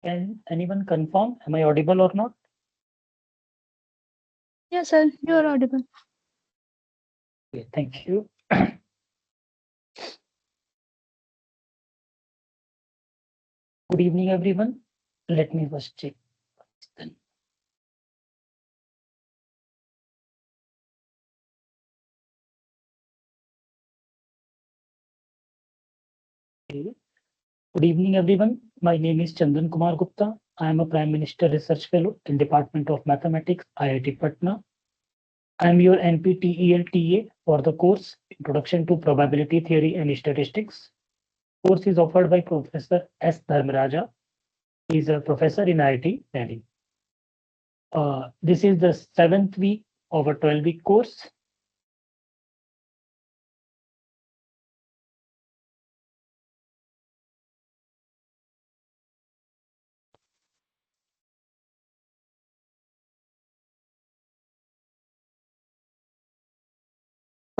Can anyone confirm? Am I audible or not? Yes, sir, you are audible. Okay, thank you. Good evening, everyone. Let me first check. Then. Okay. Good evening, everyone. My name is Chandan Kumar Gupta. I am a Prime Minister Research Fellow in Department of Mathematics, IIT Patna. I am your NPTEL TA for the course Introduction to Probability Theory and Statistics. Course is offered by Professor S. Dharmaraj. He is a professor in IIT Delhi. This is the 7th week of a 12-week course.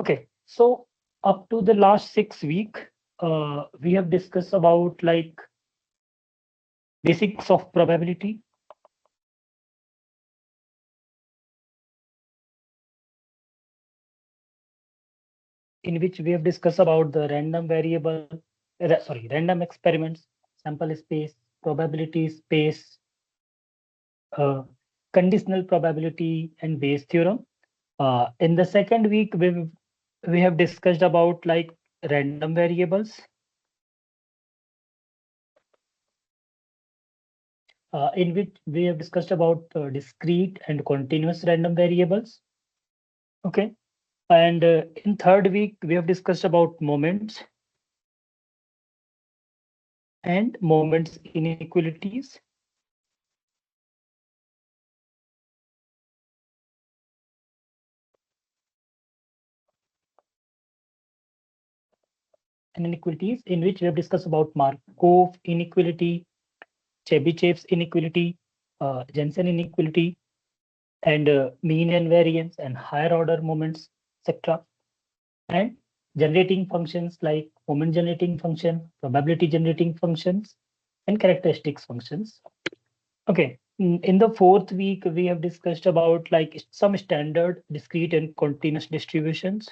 Okay, so up to the last 6 week, we have discussed about like basics of probability, in which we have discussed about the random variable, random experiments, sample space, probability space, uh, conditional probability, and Bayes theorem. In the second week, we have discussed about like random variables, in which we have discussed about discrete and continuous random variables. Okay. And in third week, we have discussed about moments and moments inequalities. And inequalities in which we have discussed about Markov inequality, Chebyshev's inequality, Jensen inequality, and mean and variance and higher order moments, etc. And generating functions like moment generating function, probability generating functions, and characteristics functions. Okay. In the fourth week, we have discussed about like some standard, discrete, and continuous distributions.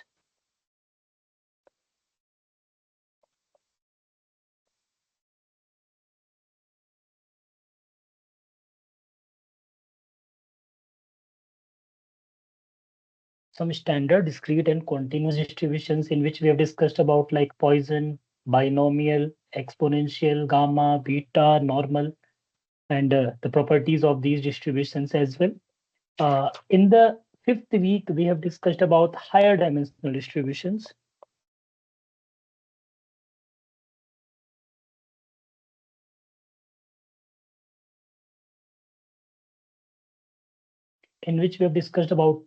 Some standard, discrete, and continuous distributions in which we have discussed about like Poisson, binomial, exponential, gamma, beta, normal, and the properties of these distributions as well. In the fifth week, we have discussed about higher dimensional distributions. In which we have discussed about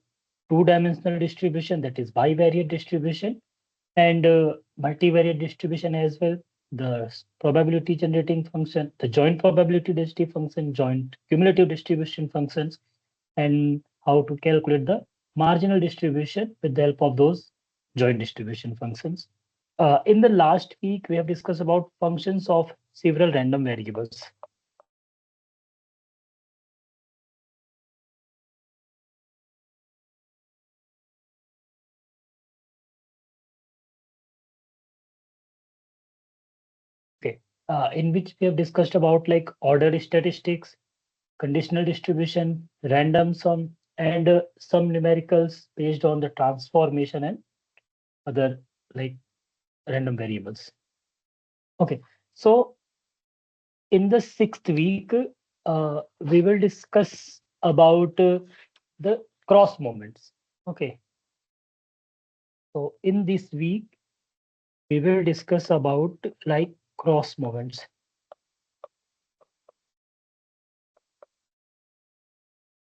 two-dimensional distribution, that is bivariate distribution, and multivariate distribution as well. The probability generating function, the joint probability density function, joint cumulative distribution functions, and how to calculate the marginal distribution with the help of those joint distribution functions. In the last week, we have discussed about functions of several random variables. Okay, in which we have discussed about like order statistics, conditional distribution, random sum, and some numericals based on the transformation and other like random variables. Okay, so in the sixth week, we will discuss about the cross moments. Okay, so in this week, we will discuss about like cross moments.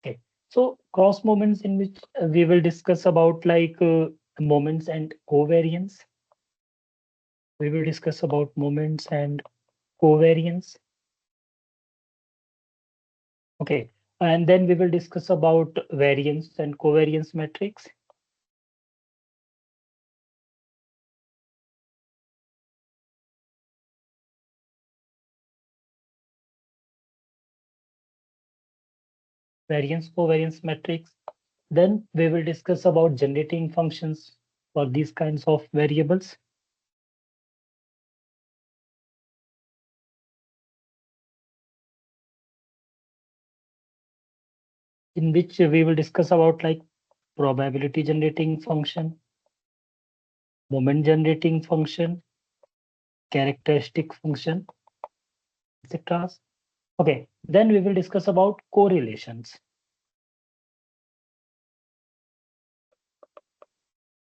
Okay, so cross moments in which we will discuss about like moments and covariance. We will discuss about moments and covariance. Okay, and then we will discuss about variance and covariance metrics. variance-covariance matrix. Then we will discuss about generating functions for these kinds of variables. In which we will discuss about like probability generating function, moment generating function, characteristic function, etc. Okay, then we will discuss about correlations.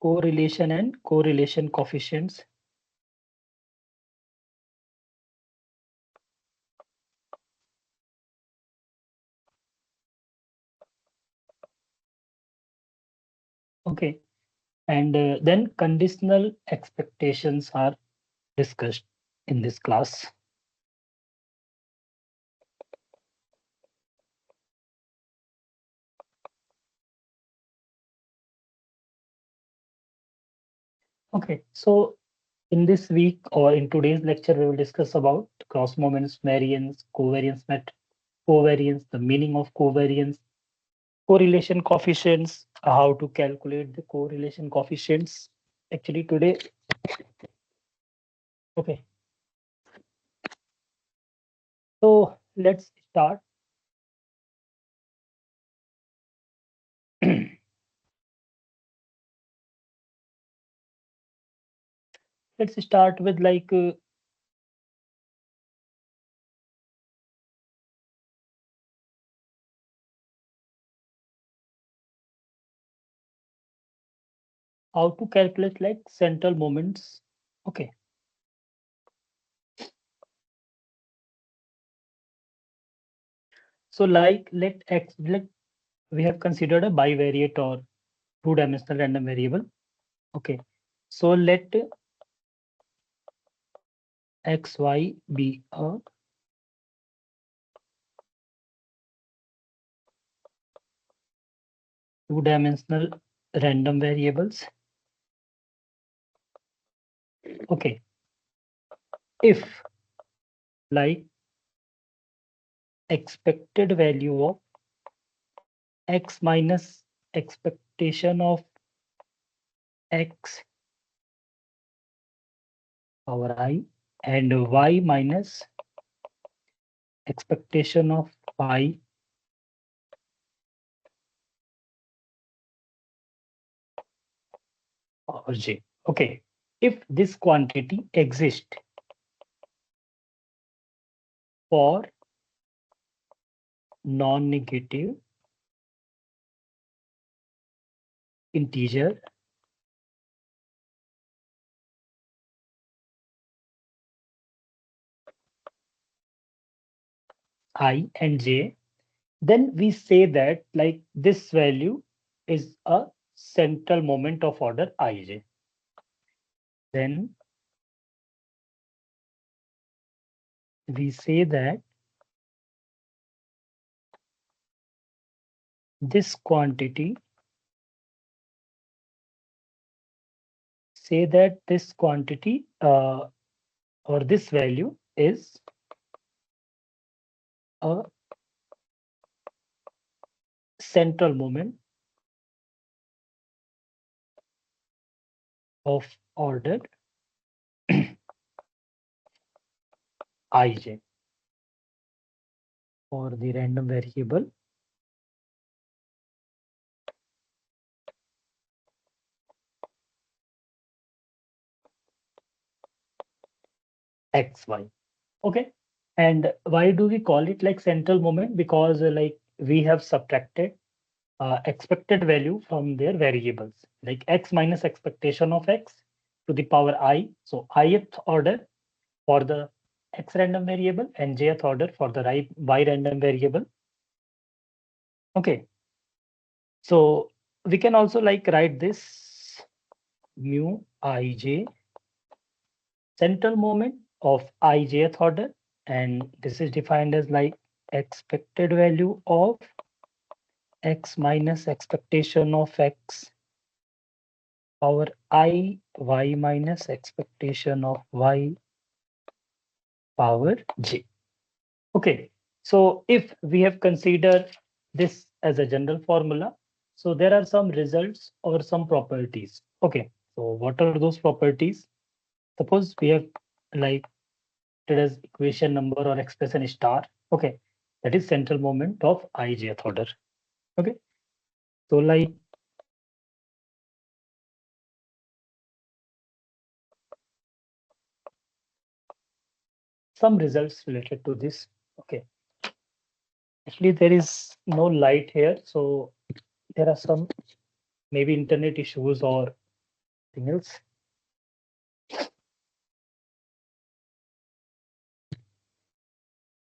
Correlation and correlation coefficients. Okay, and then conditional expectations are discussed in this class. Okay, so in this week or in today's lecture, we will discuss about cross moments, variance, covariance, the meaning of covariance, correlation coefficients, how to calculate the correlation coefficients. Actually, today, okay. So let's start. Let's start with like how to calculate like central moments. Okay. So like let x let we have considered a bivariate or two-dimensional random variable. Okay. So let xy be a two-dimensional random variables. Okay. If like expected value of x minus expectation of x power I and y minus expectation of y power j. Okay. If this quantity exists for non-negative integer I and j, then we say that like this value is a central moment of order ij. Then we say that this quantity, say that this quantity or this value is a central moment of order ij for the random variable xy. Okay. And why do we call it like central moment? Because like we have subtracted expected value from their variables, like x minus expectation of x to the power I. So ith order for the x random variable and jth order for the y random variable. Okay. So we can also like write this mu ij central moment of ijth order, and this is defined as like expected value of x minus expectation of x power I, y minus expectation of y power j. Okay, so if we have considered this as a general formula. So there are some results or some properties. Okay, so what are those properties? Suppose we have like it as equation number or expression star. Okay, that is central moment of ijth order. Okay, so like some results related to this. Okay, actually there is no light here, so there are some maybe internet issues or something else.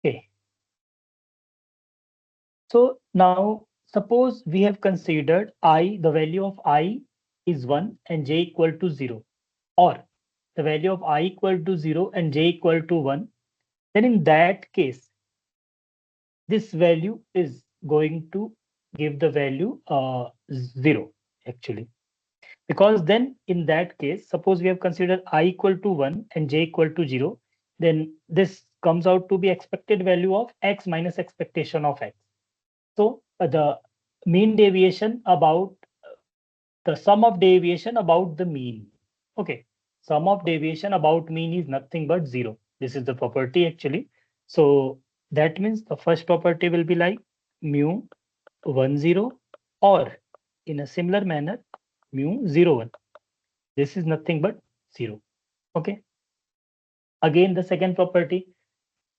Okay, so now suppose we have considered I, the value of I is 1 and j equal to 0, or the value of I equal to 0 and j equal to 1, then in that case, this value is going to give the value 0 actually. Because then in that case, suppose we have considered I equal to 1 and j equal to 0, then this comes out to be expected value of x minus expectation of x. So the mean deviation about the sum of deviation about the mean. Okay, sum of deviation about mean is nothing but 0. This is the property actually. So that means the first property will be like mu 1 0, or in a similar manner mu 0 1. This is nothing but 0. Okay, again the second property,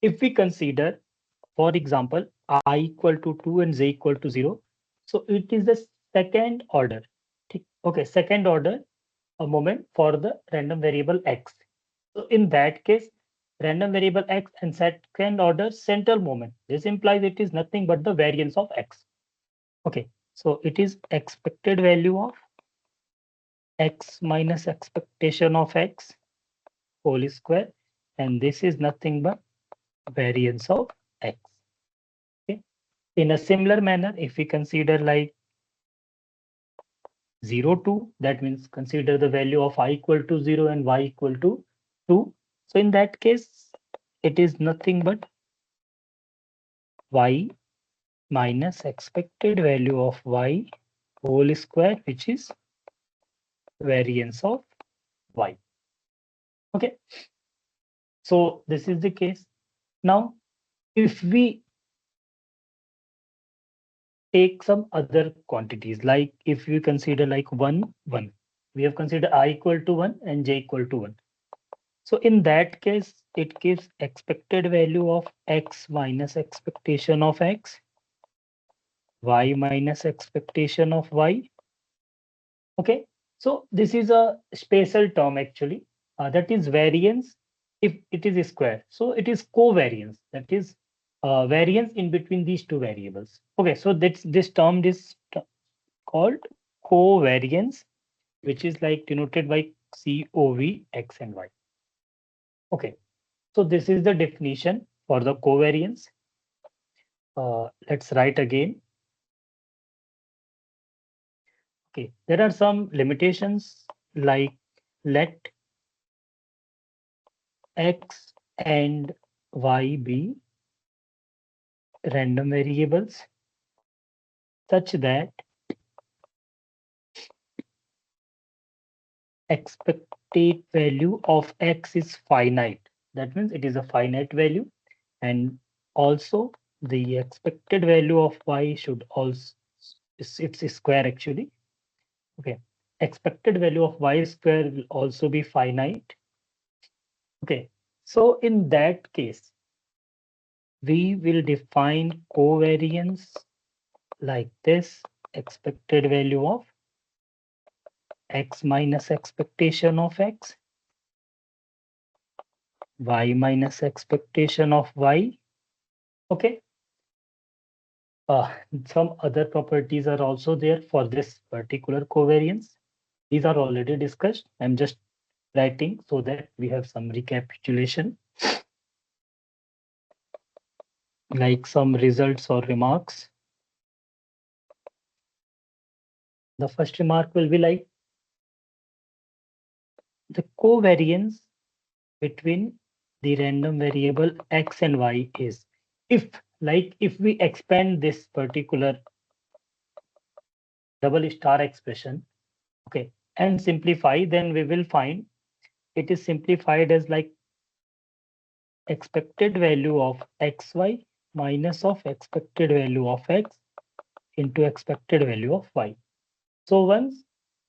if we consider for example I equal to 2 and j equal to 0, so it is the second order. Okay, second order a moment for the random variable x. So in that case, random variable x and second order central moment. This implies it is nothing but the variance of x. Okay, so it is expected value of x minus expectation of x whole square, and this is nothing but variance of x. Okay. In a similar manner, if we consider like 0 2, that means consider the value of I equal to 0 and y equal to 2. So in that case, it is nothing but y minus expected value of y whole square, which is variance of y. Okay, so this is the case. Now, if we take some other quantities, like if we consider like 1, 1, we have considered I equal to 1 and j equal to 1. So in that case, it gives expected value of x minus expectation of x, y minus expectation of y. Okay, so this is a spatial term actually. That is variance if it is square. So it is covariance. That is variance in between these two variables. Okay, so that's this term is called covariance, which is like denoted by COV x and y. Okay, so this is the definition for the covariance. Let's write again. Okay, there are some limitations like let x and y be random variables such that expected value of x is finite. That means it is a finite value, and also the expected value of y should also it's square actually. Okay, expected value of y square will also be finite. Okay, so in that case, we will define covariance like this: expected value of x minus expectation of x, y minus expectation of y. Okay. Some other properties are also there for this particular covariance. These are already discussed. I'm just writing so that we have some recapitulation, like some results or remarks. The first remark will be like the covariance between the random variable x and y is if like if we expand this particular double star expression, okay, and simplify, then we will find it is simplified as like expected value of xy minus of expected value of x into expected value of y. So once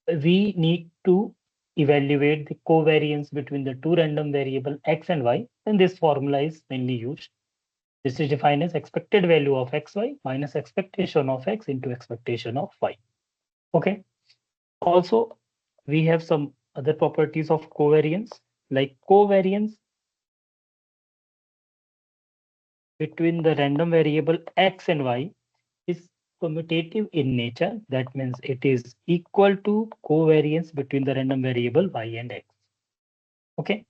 we need to evaluate the covariance between the two random variable x and y, then this formula is mainly used. This is defined as expected value of xy minus expectation of x into expectation of y. Okay. Also, we have some other properties of covariance, like covariance between the random variable x and y is commutative in nature. That means it is equal to covariance between the random variable y and x. Okay,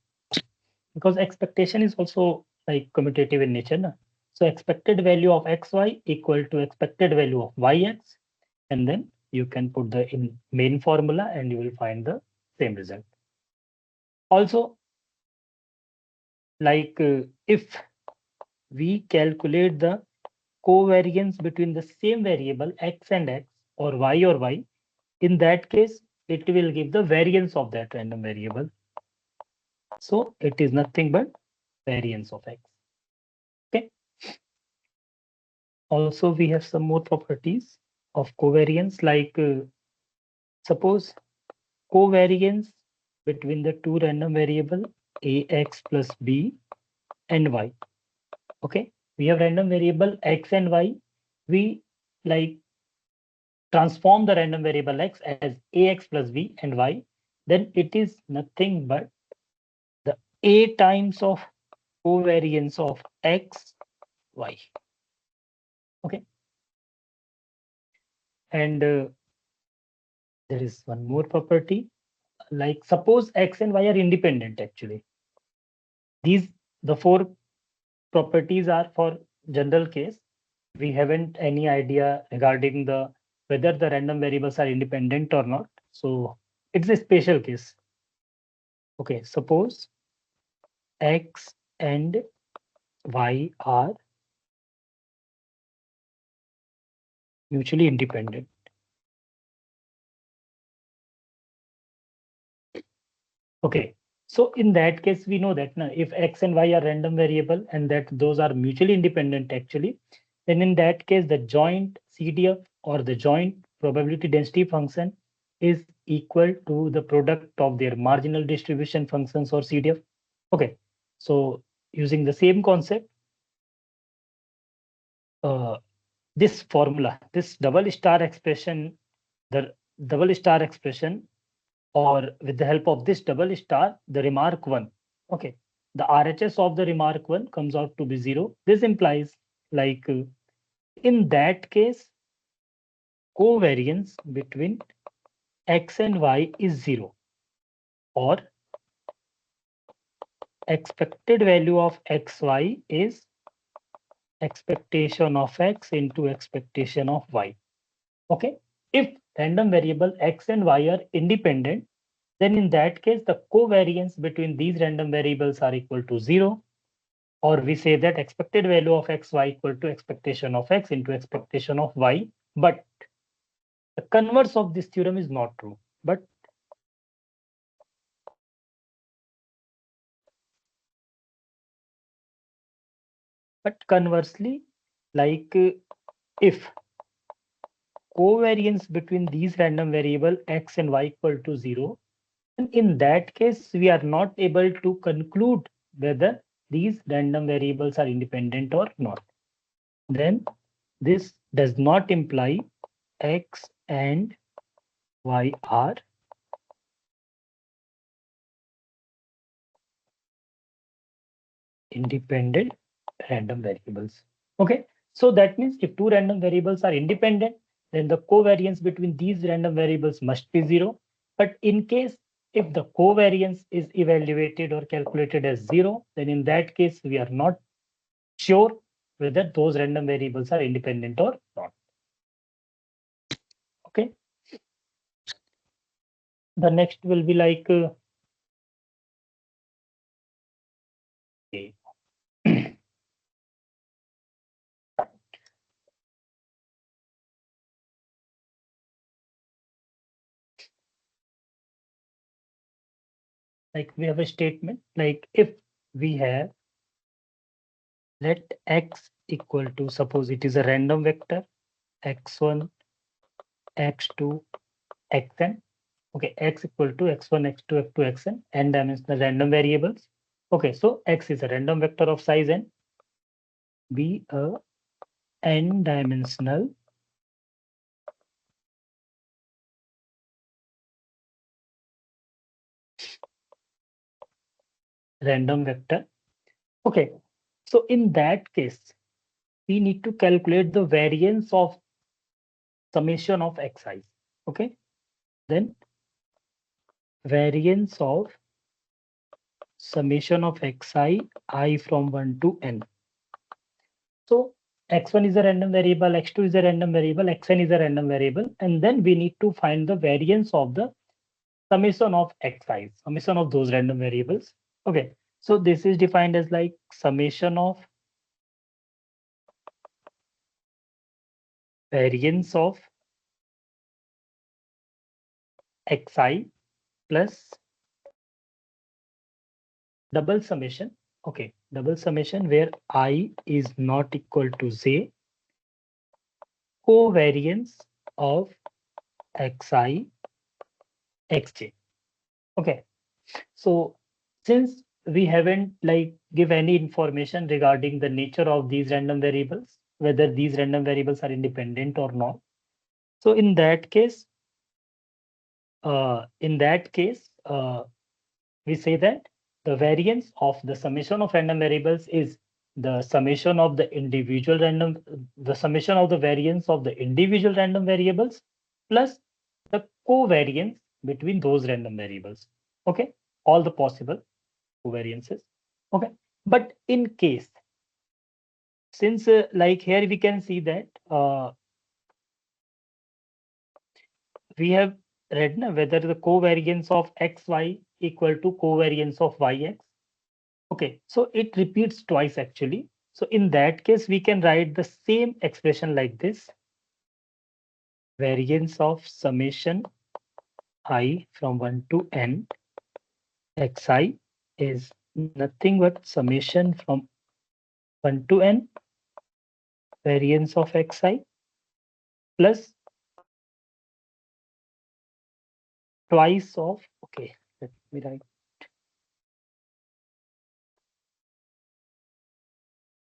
because expectation is also like commutative in nature. Na? So expected value of xy equal to expected value of yx, and then you can put the in main formula and you will find the same result. Also, like if we calculate the covariance between the same variable x and x or y, in that case, it will give the variance of that random variable. So it is nothing but variance of x. Okay. Also, we have some more properties of covariance, like suppose covariance between the two random variable ax plus b and y. Okay, we have random variable x and y. We like transform the random variable x as ax plus b and y. Then it is nothing but the a times of covariance of x, y. Okay, and there is one more property. Like suppose x and y are independent. Actually, these the four properties are for general case. We haven't any idea regarding the whether the random variables are independent or not. So it's a special case. Okay, suppose x and y are mutually independent. Okay, so in that case, we know that now if x and y are random variable and that those are mutually independent actually, then in that case, the joint CDF or the joint probability density function is equal to the product of their marginal distribution functions or CDF. Okay, so using the same concept, uh, this formula, this double star expression, the double star expression, or with the help of this double star, the remark one. Okay, the RHS of the remark one comes out to be 0. This implies like in that case, covariance between x and y is 0, or expected value of xy is expectation of x into expectation of y. Okay, if random variable x and y are independent, then in that case, the covariance between these random variables are equal to 0, or we say that expected value of xy equal to expectation of x into expectation of y. But the converse of this theorem is not true. But conversely, like if covariance between these random variable x and y equal to 0, then in that case, we are not able to conclude whether these random variables are independent or not. Then this does not imply x and y are independent random variables. Okay, so that means if two random variables are independent, then the covariance between these random variables must be 0. But in case if the covariance is evaluated or calculated as 0, then in that case we are not sure whether those random variables are independent or not. Okay, the next will be like okay. like we have a statement, like if we have, let x equal to, suppose it is a random vector, x1, x2, xn. Okay, x equal to x1, x2, x2, xn, n dimensional random variables. Okay, so x is a random vector of size n, be a n dimensional random vector. Okay, so in that case, we need to calculate the variance of summation of xi. Okay, then variance of summation of xi I from 1 to n. So x1 is a random variable, x2 is a random variable, xn is a random variable, and then we need to find the variance of the summation of xi, summation of those random variables. Okay, so this is defined as like summation of variance of xi plus double summation. Okay, double summation where I is not equal to j, covariance of xi xj. Okay, so since we haven't like give any information regarding the nature of these random variables, whether these random variables are independent or not, so in that case, we say that the variance of the summation of random variables is the summation of the individual random, the summation of the variance of the individual random variables plus the covariance between those random variables. Okay, all the possible covariances. Okay, but in case, since like here we can see that we have read na, whether the covariance of xy equal to covariance of yx. Okay, so it repeats twice actually. So in that case, we can write the same expression like this. Variance of summation I from 1 to n xi is nothing but summation from 1 to n variance of xi plus twice of, okay, let me write,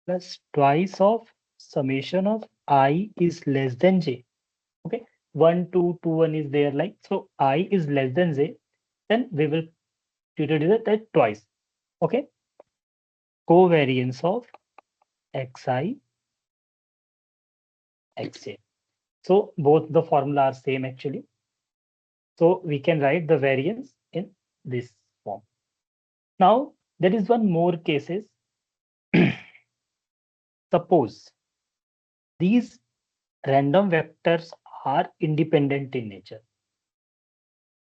plus twice of summation of I is less than j. Okay, 1, 2, 2, 1 is there, like, so I is less than j, then we will treat it as that twice. Okay, covariance of xi xj. So both the formula are same actually. So we can write the variance in this form. Now there is one more cases. Suppose these random vectors are independent in nature.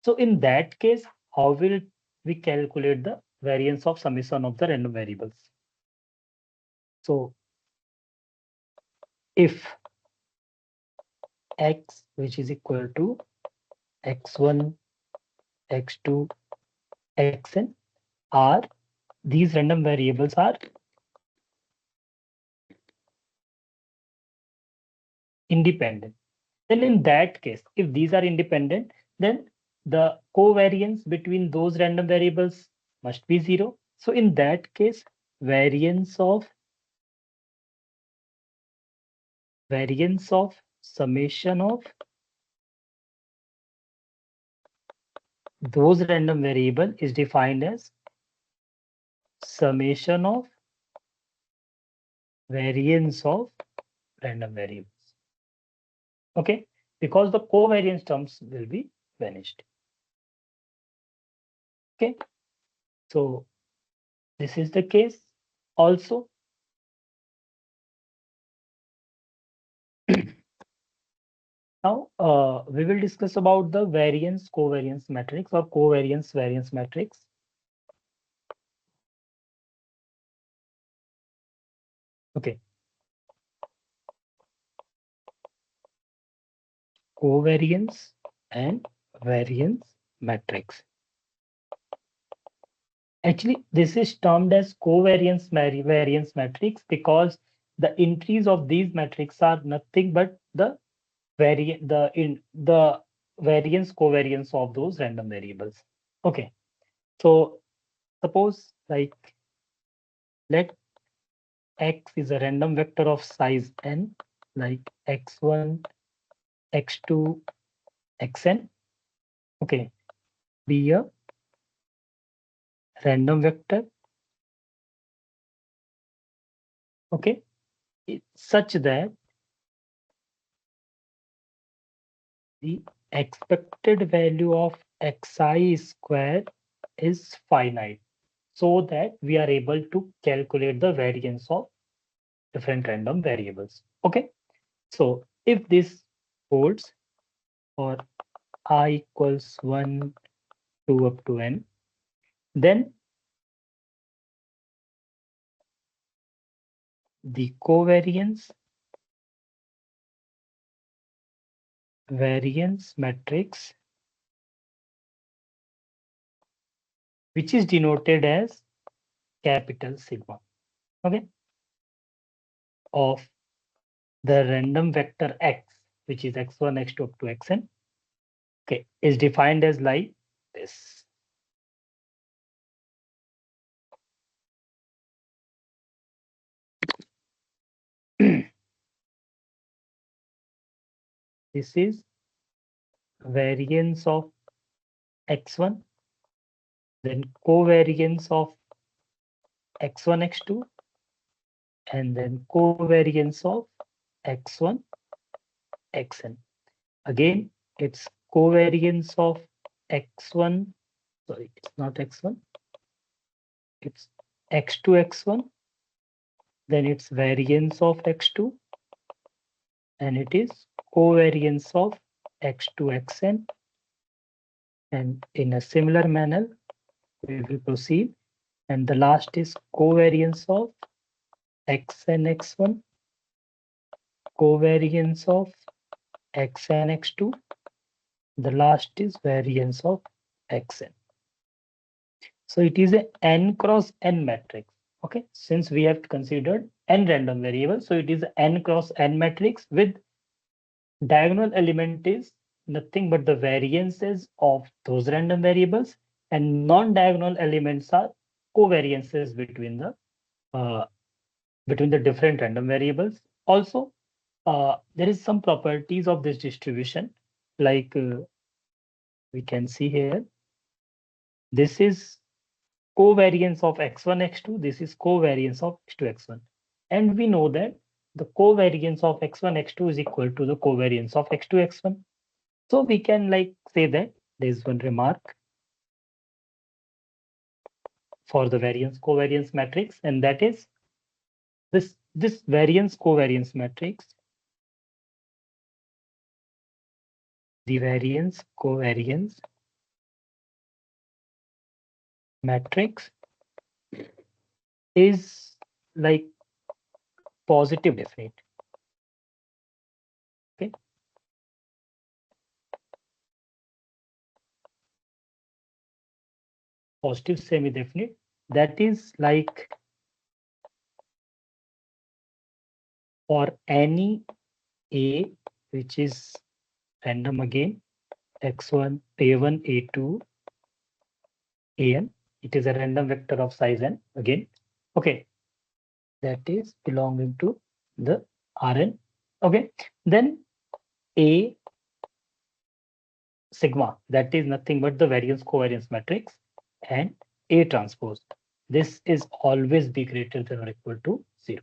So in that case, how will we calculate the variance of summation of the random variables? So if x, which is equal to x1, x2, xn, are these random variables are independent, then in that case, if these are independent, then the covariance between those random variables must be zero. So in that case, variance of summation of those random variable is defined as summation of variance of random variables. Okay, because the covariance terms will be vanished. Okay, so this is the case. Also, now we will discuss about the variance covariance matrix or covariance variance matrix. Okay, covariance and variance matrix. Actually, this is termed as covariance variance matrix because the entries of these matrices are nothing but the the variance covariance of those random variables. Okay, so suppose like let x is a random vector of size n, like x1, x2, xn. Okay, be a random vector. Okay, such that the expected value of xi square is finite, so that we are able to calculate the variance of different random variables. Okay, so if this holds for I equals 1, 2 up to n, then the covariance variance matrix, which is denoted as capital sigma, okay, of the random vector x, which is x1, x2 up to xn, okay, is defined as like this. This is variance of x1, then covariance of x1, x2, and then covariance of x1, xn. Again, it's covariance of x1, sorry, it's not x1, it's x2, x1, then it's variance of x2, and it is covariance of x2, xn. And in a similar manner, we will proceed. And the last is covariance of xn, x1, covariance of xn, x2. The last is variance of xn. So it is a n cross n matrix. Okay, since we have considered n random variables, so it is n cross n matrix with diagonal element is nothing but the variances of those random variables, and non-diagonal elements are covariances uh, between the different random variables. Also, there is some properties of this distribution, like we can see here. This is covariance of x1, x2. This is covariance of x2, x1. And we know that the covariance of x1, x2 is equal to the covariance of x2, x1. So we can like say that there is one remark for the variance covariance matrix, and that is this variance covariance matrix, the variance covariance matrix is like positive definite. Okay, positive semi-definite. That is like for any a which is random again, x1, a1, a2, an. It is a random vector of size n again. Okay, that is belonging to the Rn. Okay, then A sigma, that is nothing but the variance covariance matrix, and A transpose. This is always be greater than or equal to 0.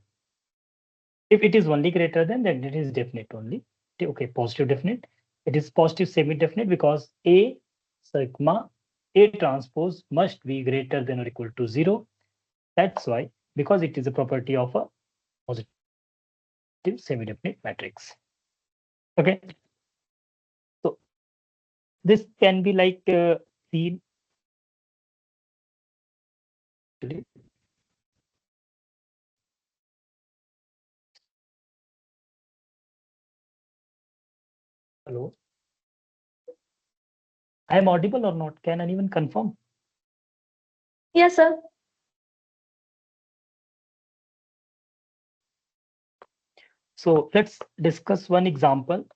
If it is only greater than, then it is definite only. Okay, positive definite. It is positive semi-definite because A sigma A transpose must be greater than or equal to 0. That's why, because it is a property of a positive semi-definite matrix. Okay, so this can be like seen. Hello, I am audible or not? Can anyone confirm? Yes, sir. So let's discuss one example.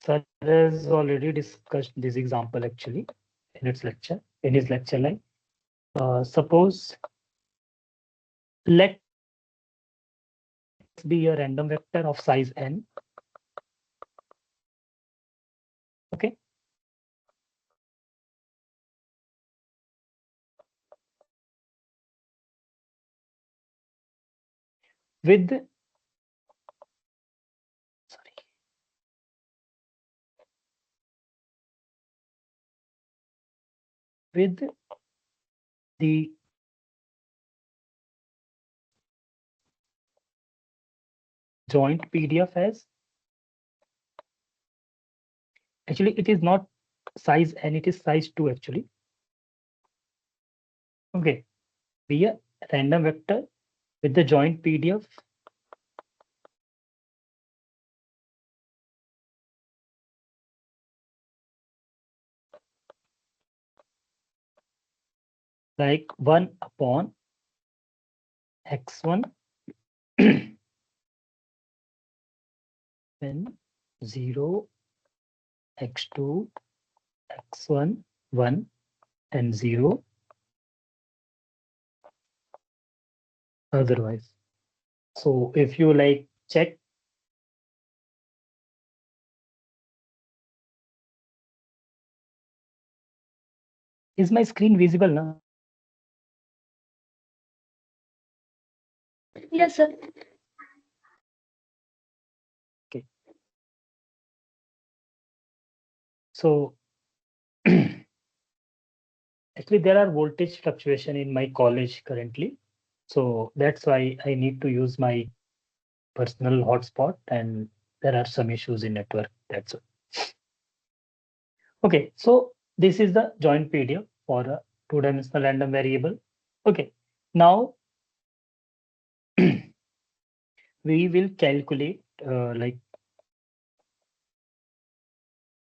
Sir has already discussed this example actually in his lecture line. Suppose let X be a random vector of size n. Okay. With sorry with the joint PDF as actually it is not size n, it is size 2 actually. Okay, be a random vector with the joint PDF like 1 upon x1 when 0, x2, x1, 1 and 0 otherwise. So if you like check, is my screen visible now? Yes, sir. Okay. So actually there are voltage fluctuation in my college currently. So that's why I need to use my personal hotspot and there are some issues in network. That's it. Okay, so this is the joint PDF for a two-dimensional random variable. Okay, now we will calculate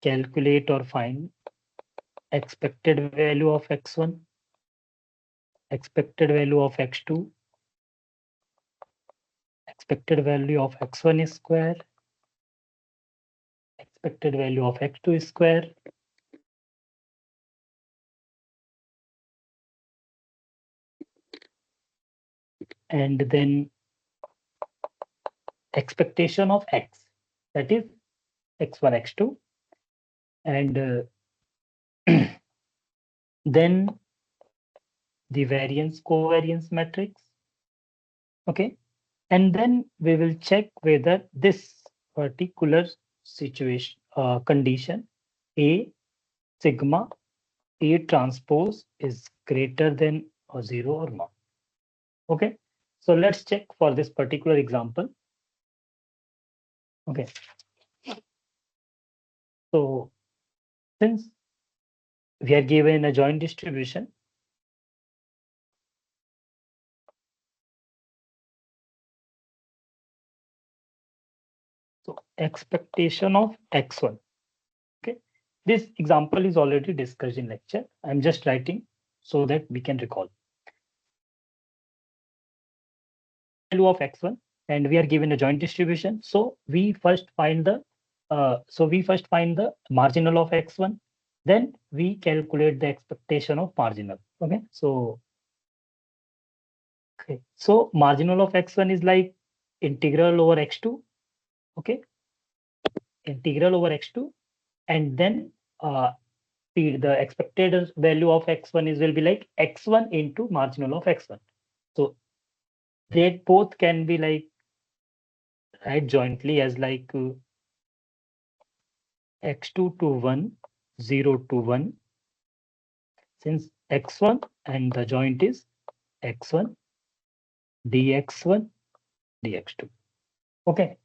calculate or find expected value of x1, expected value of x2, expected value of x1 square, expected value of x2 square, and then expectation of x, that is x1, x2, and then the variance covariance matrix. Okay, and then we will check whether this particular situation condition a sigma a transpose is greater than or 0 or not. Okay, so let's check for this particular example. Okay, so since we are given a joint distribution, so expectation of x1. Okay, this example is already discussed in lecture. I'm just writing so that we can recall. Value of x1 and we are given a joint distribution. So we first find the marginal of x1, then we calculate the expectation of marginal. Okay, so marginal of x1 is like integral over x2. Okay, integral over x2, and then the expected value of x1 is will be like x1 into marginal of x1. So they both can be like write jointly as like x2 to 1, 0 to 1, since x1 and the joint is x1, dx1, dx2. Okay,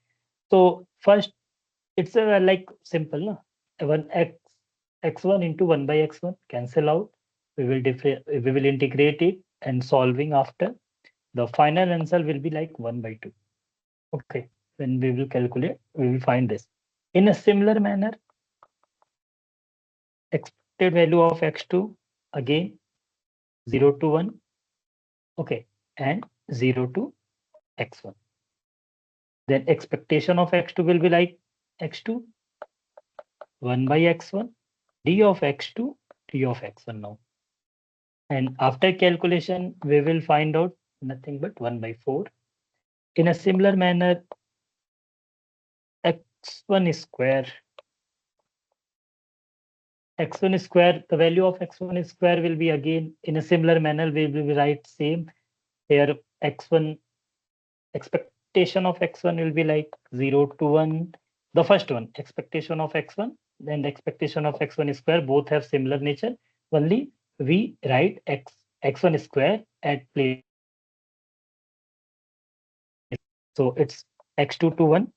so first it's like simple, no? One x1 into 1 by x1 cancel out. We will integrate it and solving after. The final answer will be like 1 by 2. Okay, when we will calculate, we will find this. In a similar manner, expected value of x2 again 0 to 1, okay, and 0 to x1. Then expectation of x2 will be like x2, 1 by x1, d of x2, d of x1 now. And after calculation, we will find out nothing but 1 by 4. In a similar manner, x1 square, the value of x1 square will be again in a similar manner, we will write same. Here x1, expectation of x1 will be like 0 to 1. The first one, expectation of x1, then the expectation of x1 square, both have similar nature. Only we write x1 square at place. So it's x2 to 1.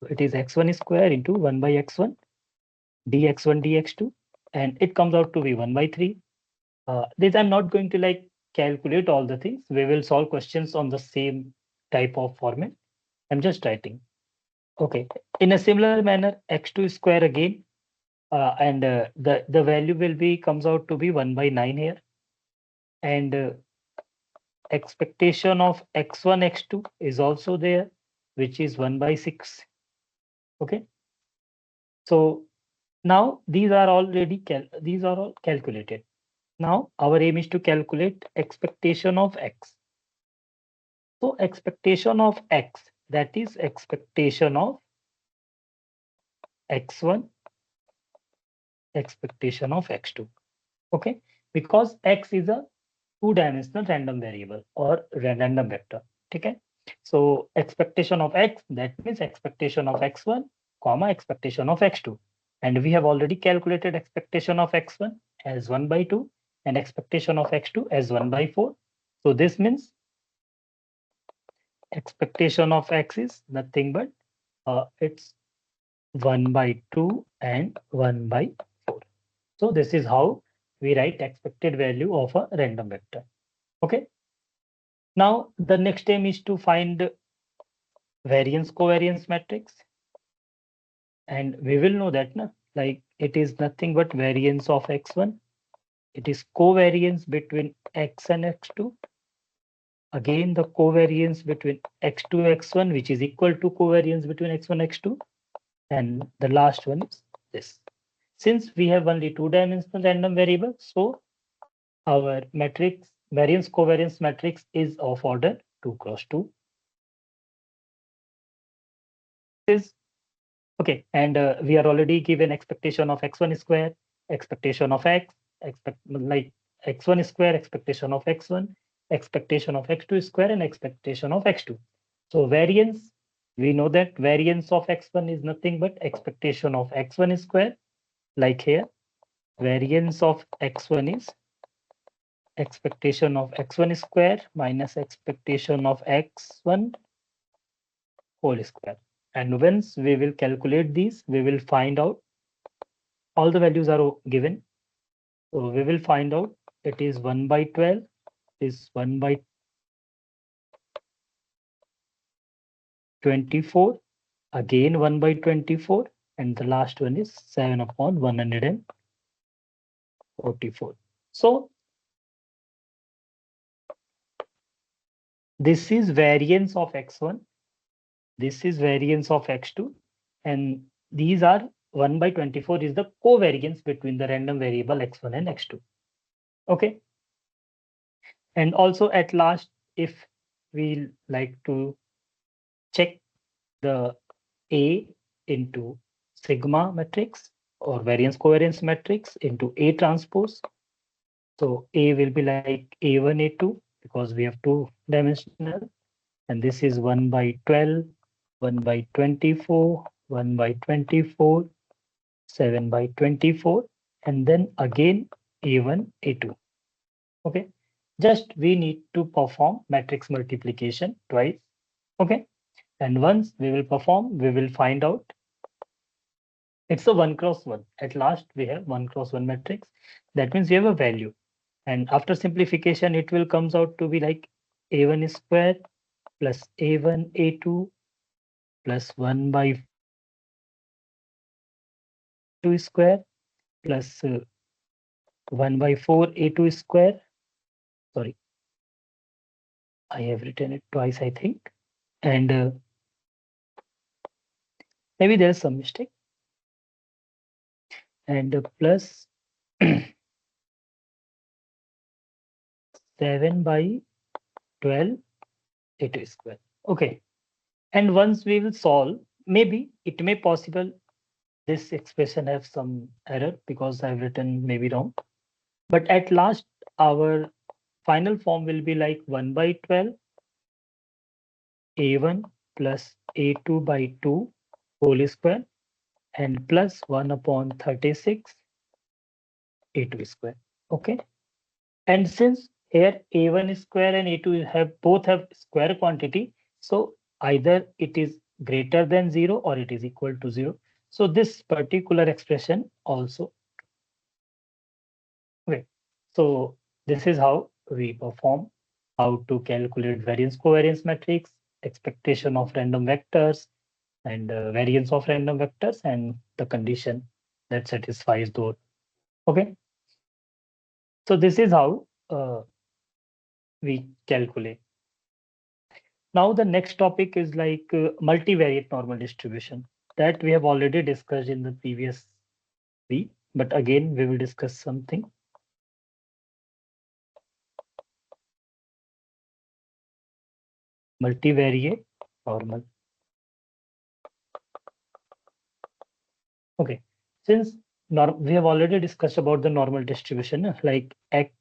So it is x1 square into 1 by x1, dx1 dx2, and it comes out to be 1 by 3. This I'm not going to like calculate all the things. We will solve questions on the same type of format. I'm just writing. Okay. In a similar manner, x2 square again, and the value will be comes out to be 1 by 9 here. And expectation of x1, x2 is also there, which is 1 by 6. Okay. So now these are all calculated. Now our aim is to calculate expectation of x. So expectation of x, that is expectation of x1, expectation of x2. Okay, because x is a two-dimensional random variable or random vector. Okay, so expectation of x, that means expectation of x1, comma expectation of x2, and we have already calculated expectation of x1 as 1 by 2 and expectation of x2 as 1 by 4. So this means expectation of x is nothing but it's 1 by 2 and 1 by 4. So this is how we write expected value of a random vector. Okay. Now the next aim is to find variance covariance matrix. And we will know that like it is nothing but variance of x1. It is covariance between x and x2. Again, the covariance between x2, x1, which is equal to covariance between x1, x2. And the last one is this. Since we have only two-dimensional random variable, so our matrix variance covariance matrix is of order 2 cross 2. Is okay, and we are already given expectation of x1 square, expectation of x, like x1 square, expectation of x1, expectation of x2 square, and expectation of x2. So variance, we know that variance of x1 is nothing but expectation of x1 square, like here. Variance of x1 is expectation of x1 square minus expectation of x1 whole square. And once we will calculate these, we will find out all the values are given. So we will find out it is 1 by 12, is 1 by 24, again 1 by 24, and the last one is 7 upon 144. So this is variance of x1, this is variance of x2, and these are 1 by 24 is the covariance between the random variable x1 and x2. Okay. And also at last, if we like to check the A into sigma matrix or variance covariance matrix into A transpose. So A will be like A1, A2 because we have two dimensional, and this is 1 by 12, 1 by 24, 1 by 24, 7 by 24, and then again A1, A2. Okay, just we need to perform matrix multiplication twice. Okay, and once we will perform, we will find out it's a 1 cross 1. At last, we have 1 cross 1 matrix. That means we have a value. And after simplification, it will comes out to be like A1 square plus A1, A2 plus 1 by 2 square plus 1 by 4 A2 square Sorry, I have written it twice, I think. And maybe there's some mistake. And plus 7 by 12 a2 square. Okay. And once we will solve, maybe it may possible this expression have some error because I've written maybe wrong. But at last, our final form will be like 1 by 12 a1 plus a2 by 2 whole square and plus 1 upon 36 a2 square. Okay. And since here a1 square and a2 have both have square quantity, so either it is greater than 0 or it is equal to 0. So this particular expression also. Okay. So this is how we perform, how to calculate variance covariance matrix, expectation of random vectors, and variance of random vectors, and the condition that satisfies those. Okay. So this is how we calculate. Now the next topic is like multivariate normal distribution that we have already discussed in the previous week, but again we will discuss something. Multivariate normal. Okay, since we have already discussed about the normal distribution like x,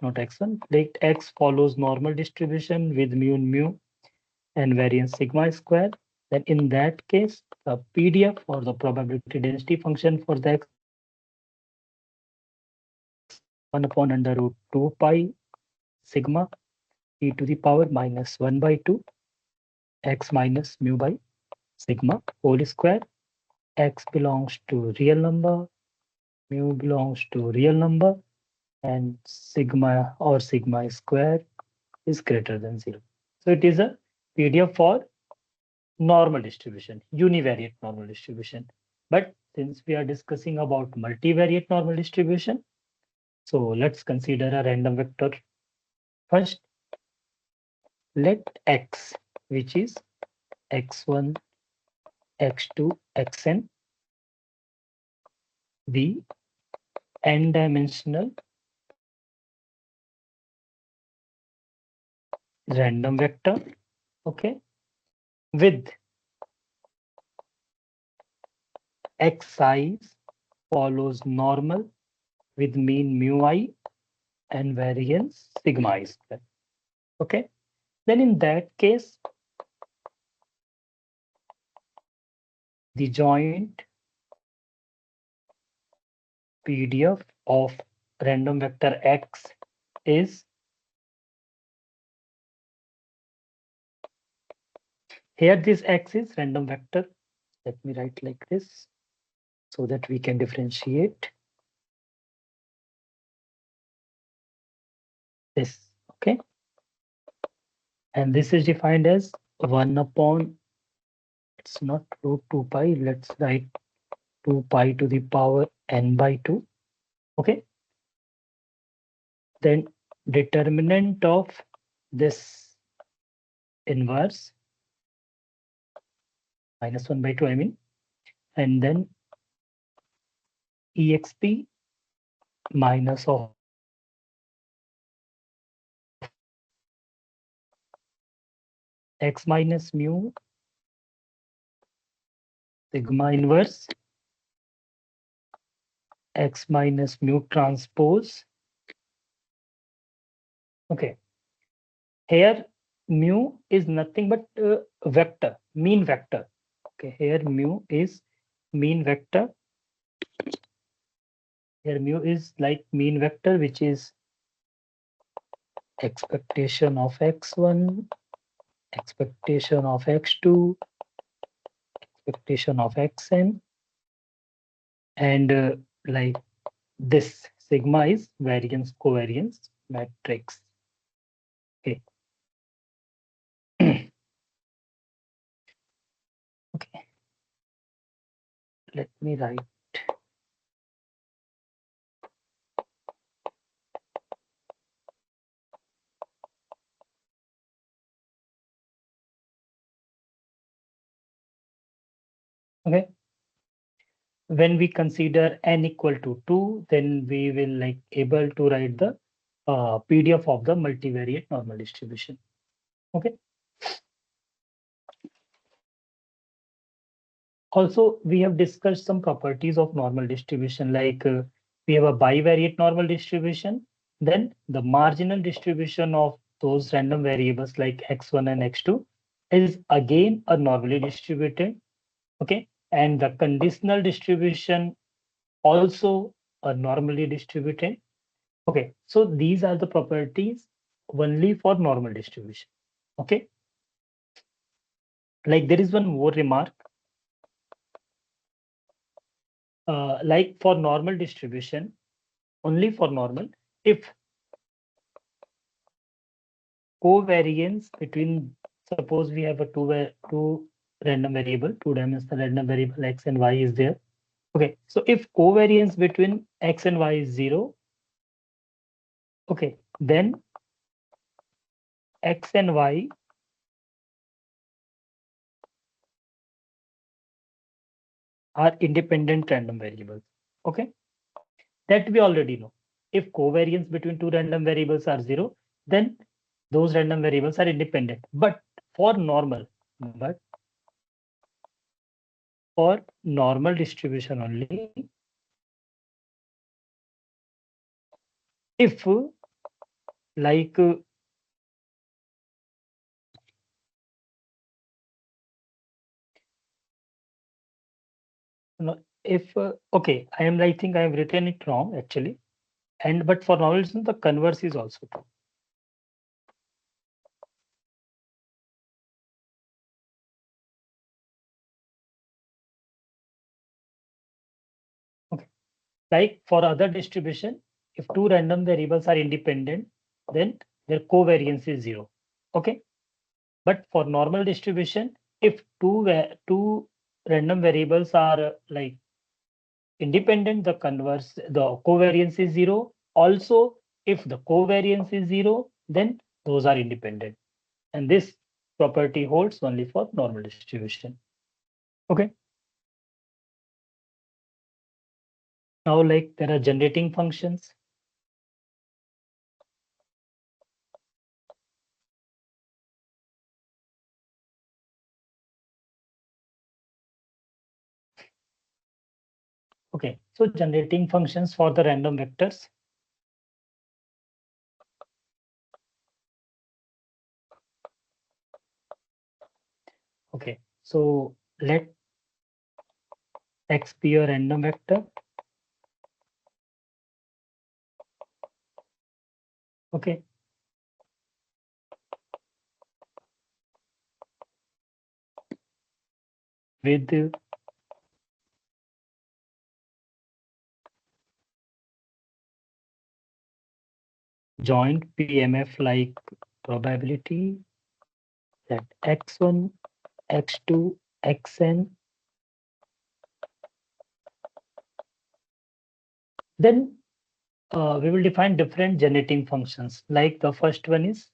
not x1, like x follows normal distribution with mu and mu and variance sigma square, then in that case, the PDF or the probability density function for the x is 1 upon under root 2 pi sigma e to the power minus 1 by 2 x minus mu by sigma whole square. X belongs to real number, mu belongs to real number, and sigma or sigma square is greater than 0. So it is a PDF for normal distribution, univariate normal distribution. But since we are discussing about multivariate normal distribution, so let's consider a random vector. First, let x, which is x1, x2, xn, be n-dimensional random vector, okay, with x size follows normal with mean mu I and variance sigma I square. Okay, then in that case, the joint PDF of random vector x is here. This x is random vector. Let me write like this so that we can differentiate this. Okay, and this is defined as 1 upon, it's not root 2 pi, let's write 2 pi to the power n by 2. Okay, then determinant of this inverse minus 1 by 2, I mean, and then exp minus of x minus mu sigma inverse x minus mu transpose. Okay, here mu is nothing but vector, mean vector. Okay, here mu is mean vector. Here mu is like mean vector, which is expectation of x1, expectation of x2, expectation of xn, and like this sigma is variance covariance matrix. Okay. Okay. Let me write. when we consider n equal to 2, then we will like able to write the PDF of the multivariate normal distribution. Okay. Also, we have discussed some properties of normal distribution, like we have a bivariate normal distribution, then the marginal distribution of those random variables like x1 and x2 is again a normally distributed. Okay. And the conditional distribution also a normally distributed. Okay. So these are the properties only for normal distribution. Okay. Like there is one more remark, like for normal distribution, only for normal, if covariance between, suppose we have a two random variable, two-dimensional random variable x and y is there. Okay, so if covariance between x and y is 0, okay, then x and y are independent random variables. Okay, that we already know. If covariance between two random variables are 0, then those random variables are independent. But for normal, but for normal distribution only, if like no, if okay, I think I have written it wrong actually, and but for normalism the converse is also true. Okay, like for other distribution, if two random variables are independent, then their covariance is 0. Okay, but for normal distribution, if two random variables are like independent, the converse, the covariance is 0. Also, if the covariance is 0, then those are independent. And this property holds only for normal distribution. Okay. Now, like there are generating functions. Okay, so generating functions for the random vectors. Okay, so let x be a random vector. Okay. With joint PMF like probability that x1, x2, xn. Then we will define different generating functions. Like the first one is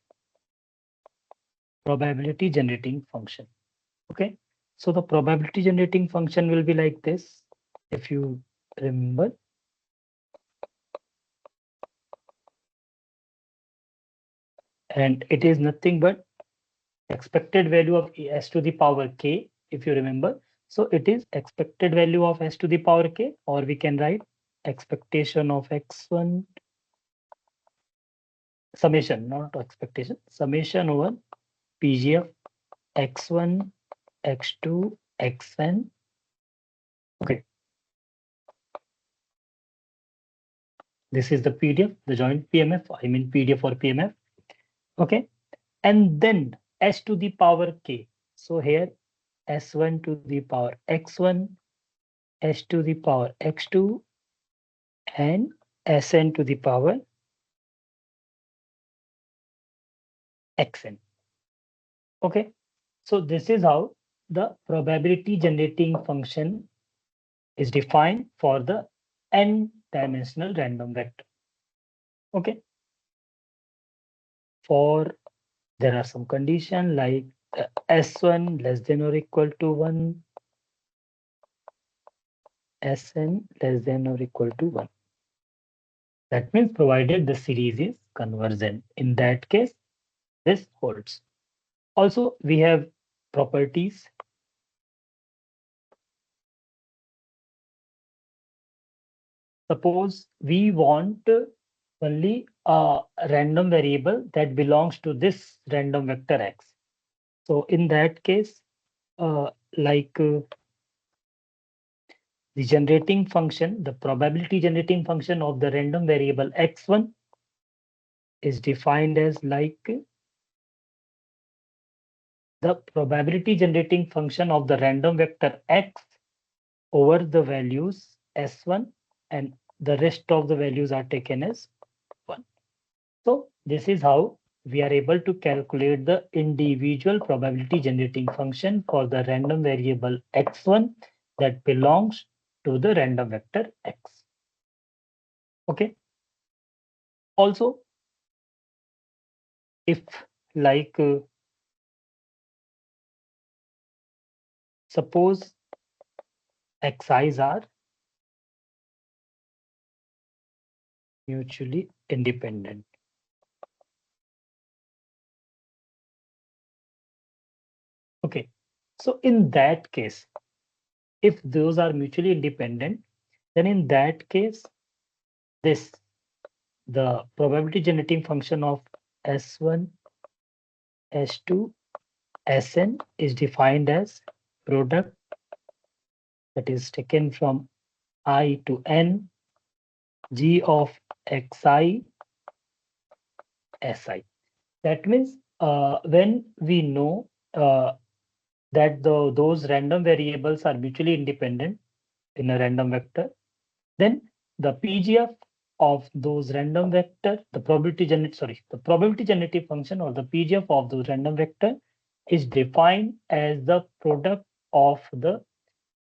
probability generating function. Okay, so the probability generating function will be like this. If you remember, and it is nothing but expected value of s to the power k, if you remember. So it is expected value of s to the power k, or we can write expectation of x1 summation, not expectation, summation over pg of x1, x2, xn. Okay, this is the PDF, the joint PMF, I mean PDF or PMF. Okay, and then s to the power k. So here s1 to the power x1, s to the power x2, and Sn to the power Xn. Okay, so this is how the probability generating function is defined for the n-dimensional random vector. Okay, for there are some condition like S1 less than or equal to 1, Sn less than or equal to 1. That means provided the series is convergent. In that case, this holds. Also, we have properties. Suppose we want only a random variable that belongs to this random vector x. So in that case, like the generating function, the probability generating function of the random variable x1 is defined as like the probability generating function of the random vector x over the values s1, and the rest of the values are taken as 1. So this is how we are able to calculate the individual probability generating function for the random variable x1 that belongs to the random vector x. Okay. Also, if like suppose xi's are mutually independent. Okay. So in that case, if those are mutually independent, then in that case, this the probability generating function of S1, S2, Sn is defined as product that is taken from I to n g of xi si. That means when we know that those random variables are mutually independent in a random vector, then the PGF of those random vector, the probability generative function or the PGF of those random vector is defined as the product of the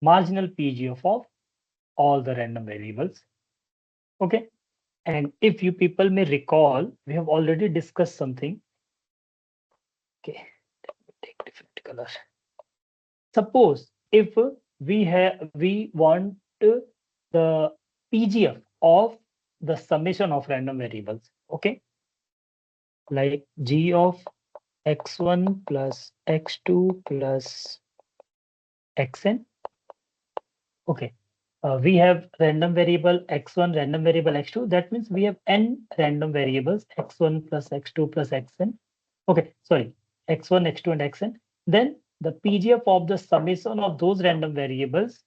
marginal PGF of all the random variables. Okay. And if you people may recall, we have already discussed something. Okay, let me take different color. Suppose if we want the PGF of the summation of random variables, okay, like g of x1 plus x2 plus xn. Okay, we have random variable x1, random variable x2. That means we have n random variables x1 plus x2 plus xn. Okay, sorry, x1, x2, and xn. Then the PGF of the summation of those random variables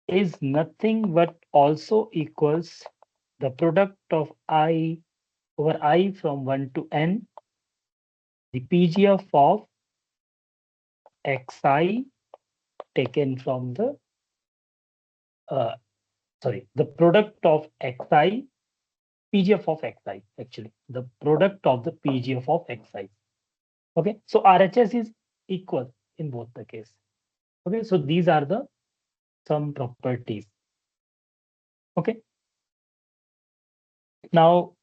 is nothing but also equals the product of I over I from 1 to n, the PGF of xi taken from the the product of xi, PGF of xi, actually the product of the PGF of xi. Okay, so RHS is equal in both the case. Okay, so these are the some properties. Okay, now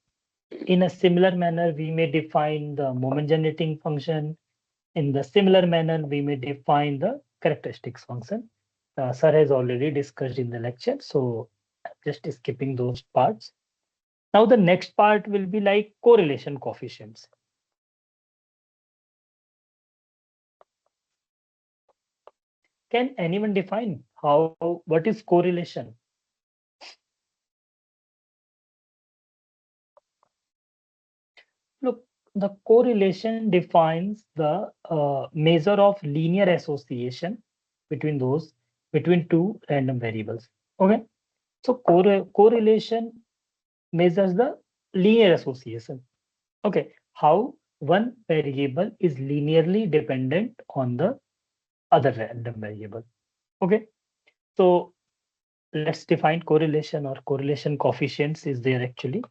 in a similar manner, we may define the moment generating function. In the similar manner, we may define the characteristics function. Sir has already discussed in the lecture, so just skipping those parts. Now the next part will be like correlation coefficients. Can anyone define what is correlation? Look, the correlation defines the measure of linear association between two random variables. Okay, so correlation measures the linear association. Okay, how one variable is linearly dependent on the other random variable. Okay, so let's define correlation or correlation coefficients is there actually.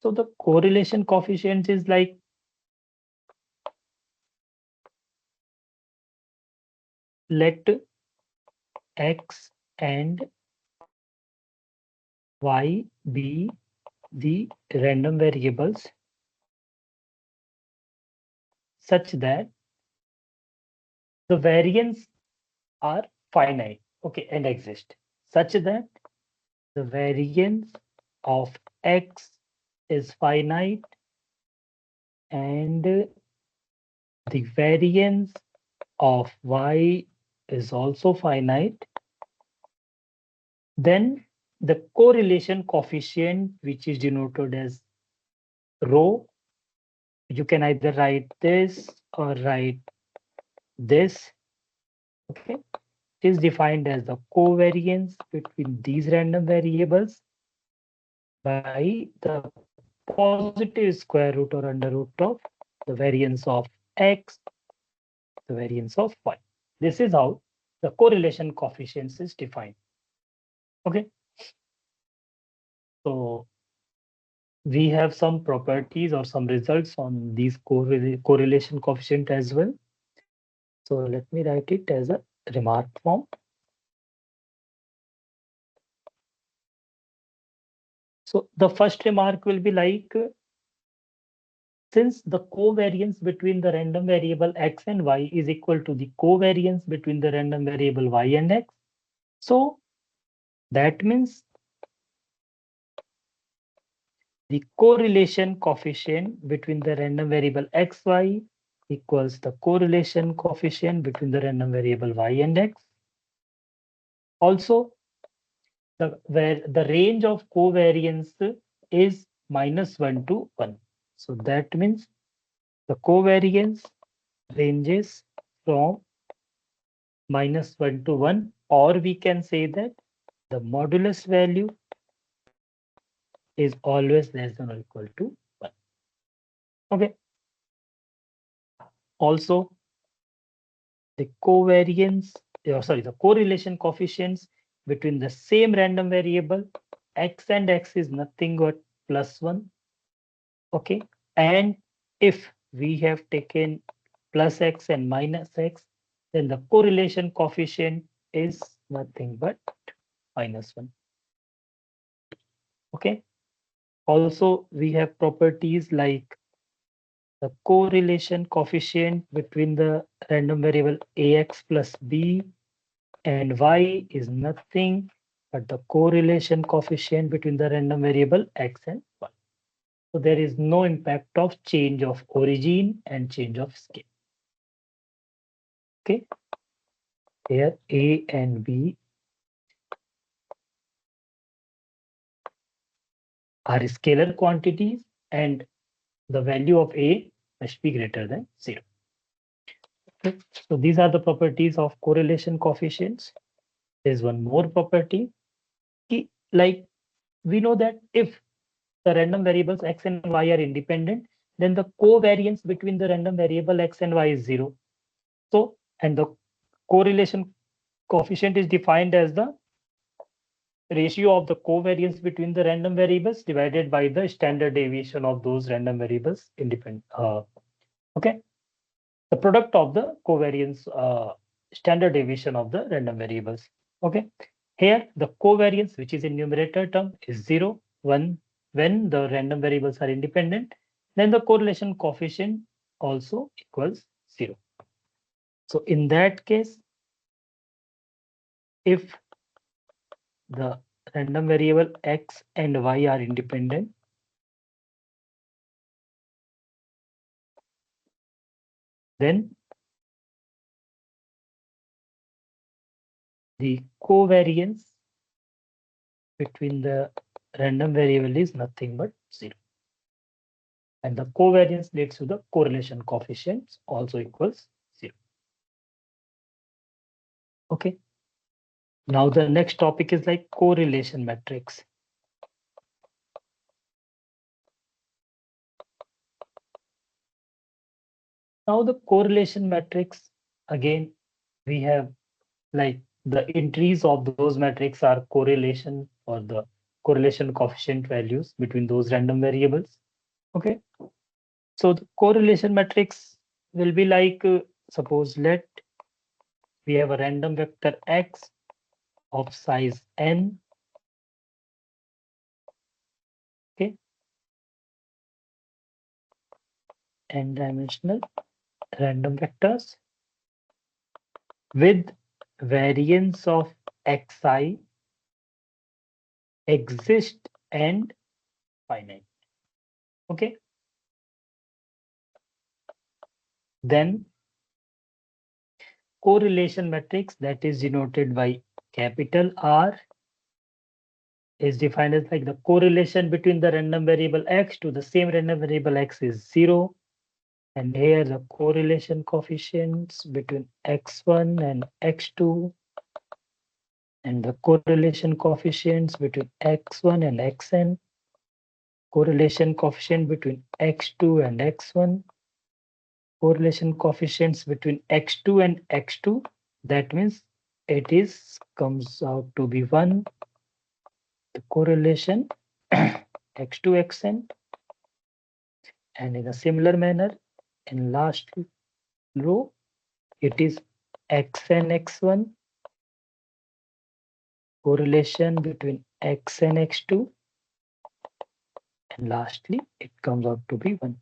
So the correlation coefficient is like let x and y be the random variables such that the variance are finite, okay, and exist, such that the variance of x is finite and the variance of y is also finite, then the correlation coefficient, which is denoted as rho, you can either write this or write this, okay, is defined as the covariance between these random variables by the positive square root or under root of the variance of x, the variance of y. This is how the correlation coefficients is defined. Okay, so we have some properties or some results on these correlation coefficient as well. So let me write it as a remark form. So the first remark will be like, since the covariance between the random variable x and y is equal to the covariance between the random variable y and x, so that means the correlation coefficient between the random variable xy equals the correlation coefficient between the random variable y and x. Also, where the range of covariance is -1 to 1. So that means the covariance ranges from -1 to 1, or we can say that the modulus value is always less than or equal to 1. Okay. Also, the covariance, the correlation coefficients between the same random variable x and x is nothing but +1. Okay. And if we have taken plus x and minus x, then the correlation coefficient is nothing but -1. Okay. Also, we have properties like the correlation coefficient between the random variable ax plus b and y is nothing but the correlation coefficient between the random variable x and y. So there is no impact of change of origin and change of scale. Okay, here a and b are scalar quantities and the value of a must be greater than 0. Okay. So these are the properties of correlation coefficients. There's one more property, like we know that if the random variables x and y are independent, then the covariance between the random variable x and y is 0. So, and the correlation coefficient is defined as the ratio of the covariance between the random variables divided by the standard deviation of those random variables independent. Okay, the product of the covariance standard deviation of the random variables. Okay, here the covariance, which is in numerator term, is 0, 1 when the random variables are independent. Then the correlation coefficient also equals 0. So in that case, if the random variable x and y are independent, then the covariance between the random variable is nothing but 0. And the covariance leads to the correlation coefficients also equals 0. Okay. Now the next topic is like correlation matrix. Now the correlation matrix, again, we have like the entries of those matrix are correlation or the correlation coefficient values between those random variables. Okay. So the correlation matrix will be like, suppose let we have a random vector x of size n. Okay. N dimensional random vectors. with variance of xi exist and finite. Okay. Then correlation matrix, that is denoted by capital R, is defined as like the correlation between the random variable x to the same random variable x is 0. And here the correlation coefficients between x1 and x2, and the correlation coefficients between x1 and xn, correlation coefficient between x2 and x1, correlation coefficients between x2 and x2. That means it is comes out to be 1. The correlation x2 xn, and in a similar manner in last row it is xn x1, correlation between x and x2, and lastly it comes out to be 1.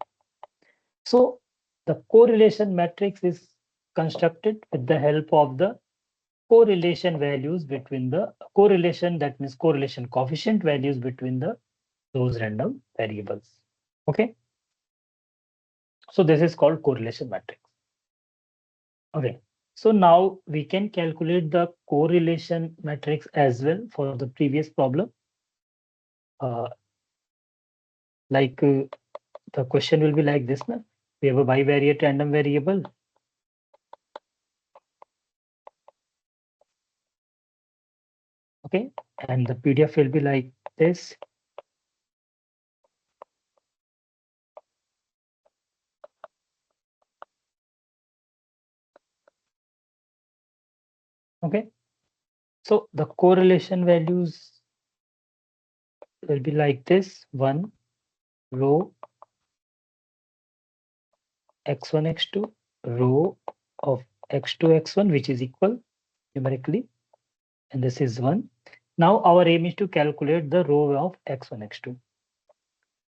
So the correlation matrix is constructed with the help of the correlation values between the correlation, that means correlation coefficient values between the those random variables. Okay, so this is called correlation matrix. Okay, so now we can calculate the correlation matrix as well for the previous problem. uh, like the question will be like this now. We have a bivariate random variable. Okay, and the PDF will be like this. Okay, so the correlation values will be like this: 1 row x1 x2, row of x2 x1, which is equal numerically, and this is 1. Now our aim is to calculate the row of x1 x2.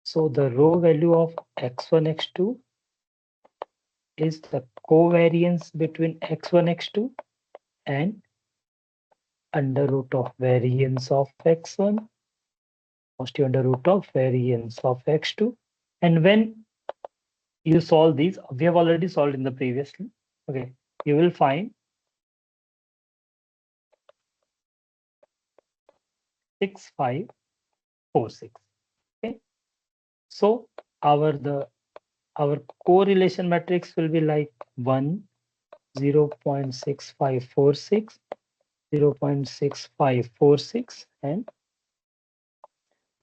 So the row value of x1 x2 is the covariance between x1 x2 and under root of variance of x1 positive under root of variance of x2. And when you solve these, we have already solved in the previously. Okay, you will find 6546. Okay, so our correlation matrix will be like 1 0.6546, 0.6546, and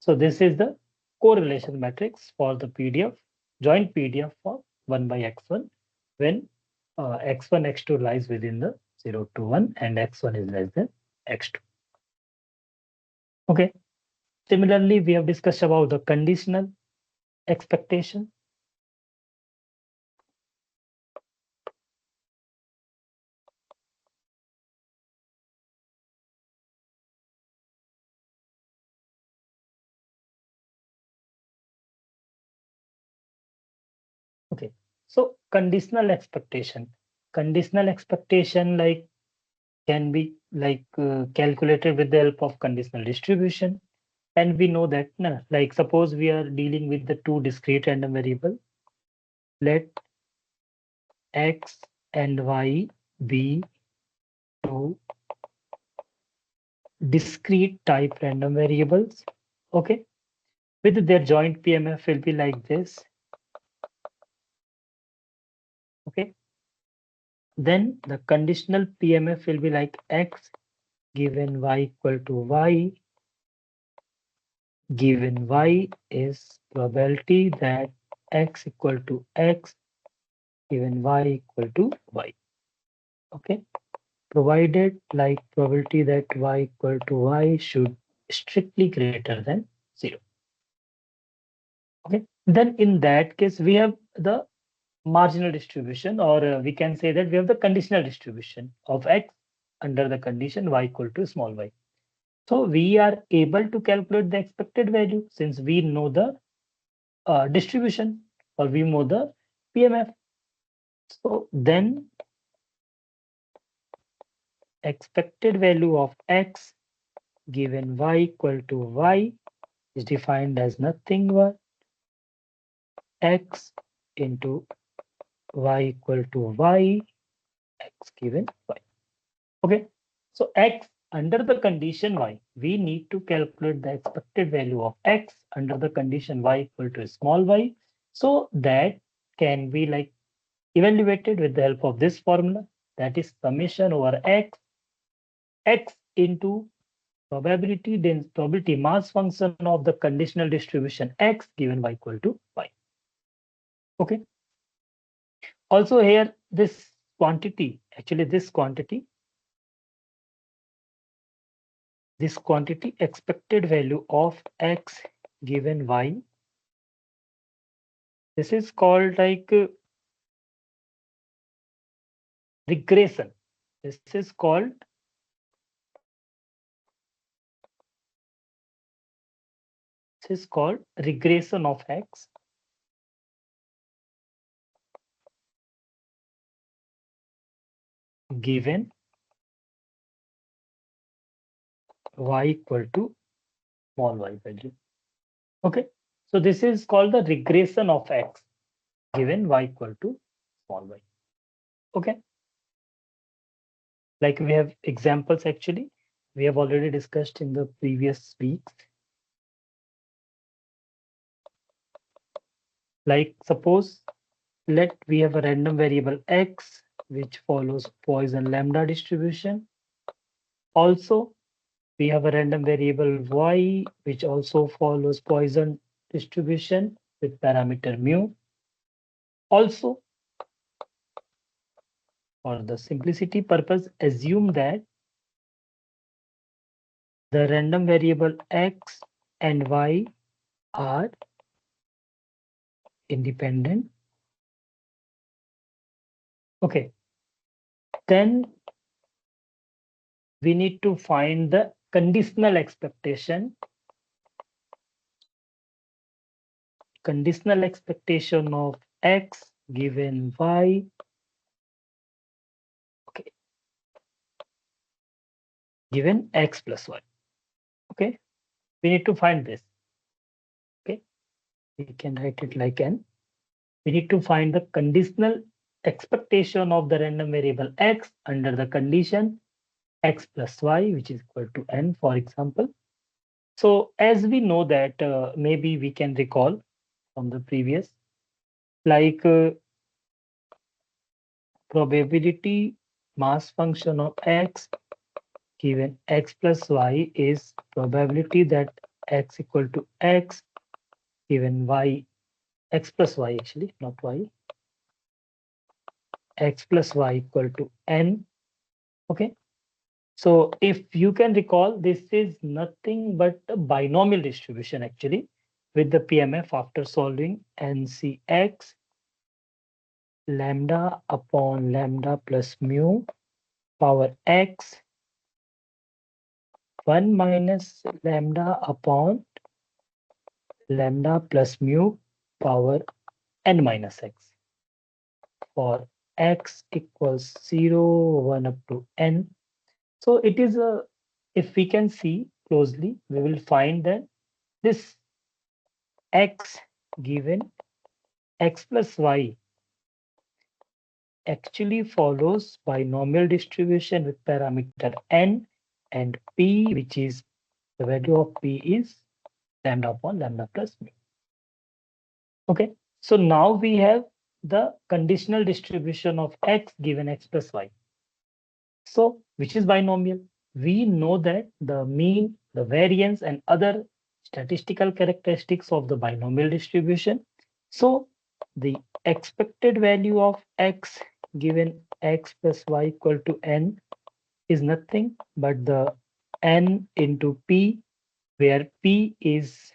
so this is the correlation matrix for the PDF, joint PDF for 1 by x1 when x1, x2 lies within the 0 to 1 and x1 is less than x2. Okay. Similarly, we have discussed about the conditional expectation. Okay. So conditional expectation like can be like calculated with the help of conditional distribution. And we know that, like suppose we are dealing with the two discrete random variable, let x and y be two discrete type random variables. Okay, with their joint PMF will be like this. Okay, then the conditional PMF will be like x given y equal to y, given y is probability that x equal to x, given y equal to y. Okay, provided like probability that y equal to y should strictly greater than 0. Okay, then in that case we have the marginal distribution, or we can say that we have the conditional distribution of x under the condition y equal to small y. So we are able to calculate the expected value since we know the distribution, or we know the PMF. So then expected value of x given y equal to y is defined as nothing but x into y equal to y, x given y. Okay, so x under the condition y, we need to calculate the expected value of x under the condition y equal to small y. So that can be like evaluated with the help of this formula, that is summation over x into probability mass function of the conditional distribution x given y equal to y. Okay. Also here this quantity, actually this quantity expected value of x given y, this is called like regression. This is called regression of x given y equal to small y value. Okay, so this is called the regression of x given y equal to small y. Okay, like we have examples, actually we have already discussed in the previous weeks. Like suppose let we have a random variable x which follows Poisson lambda distribution. Also we have a random variable y which also follows Poisson distribution with parameter mu. Also, for the simplicity purpose, assume that the random variable x and y are independent. Okay, then we need to find the conditional expectation of x given y. Okay, given x plus y. Okay, we need to find this. Okay, we can write it like n. We need to find the conditional expectation of the random variable x under the condition x plus y, which is equal to n, for example. So as we know that maybe we can recall from the previous, like probability mass function of x given x plus y is probability that x equal to x given y, x plus y actually, not y, x plus y equal to n. Okay. So if you can recall, this is nothing but a binomial distribution actually with the PMF after solving NCX lambda upon lambda plus mu power x 1 minus lambda upon lambda plus mu power n minus x for x equals 0, 1 up to n. So it is a, if we can see closely, we will find that this x given x plus y actually follows binomial distribution with parameter n and p, which is the value of p is lambda upon lambda plus mu. Okay, so now we have the conditional distribution of x given x plus y. So which is binomial? We know that the mean, the variance, and other statistical characteristics of the binomial distribution. So the expected value of x given x plus y equal to n is nothing but the n into p, where p is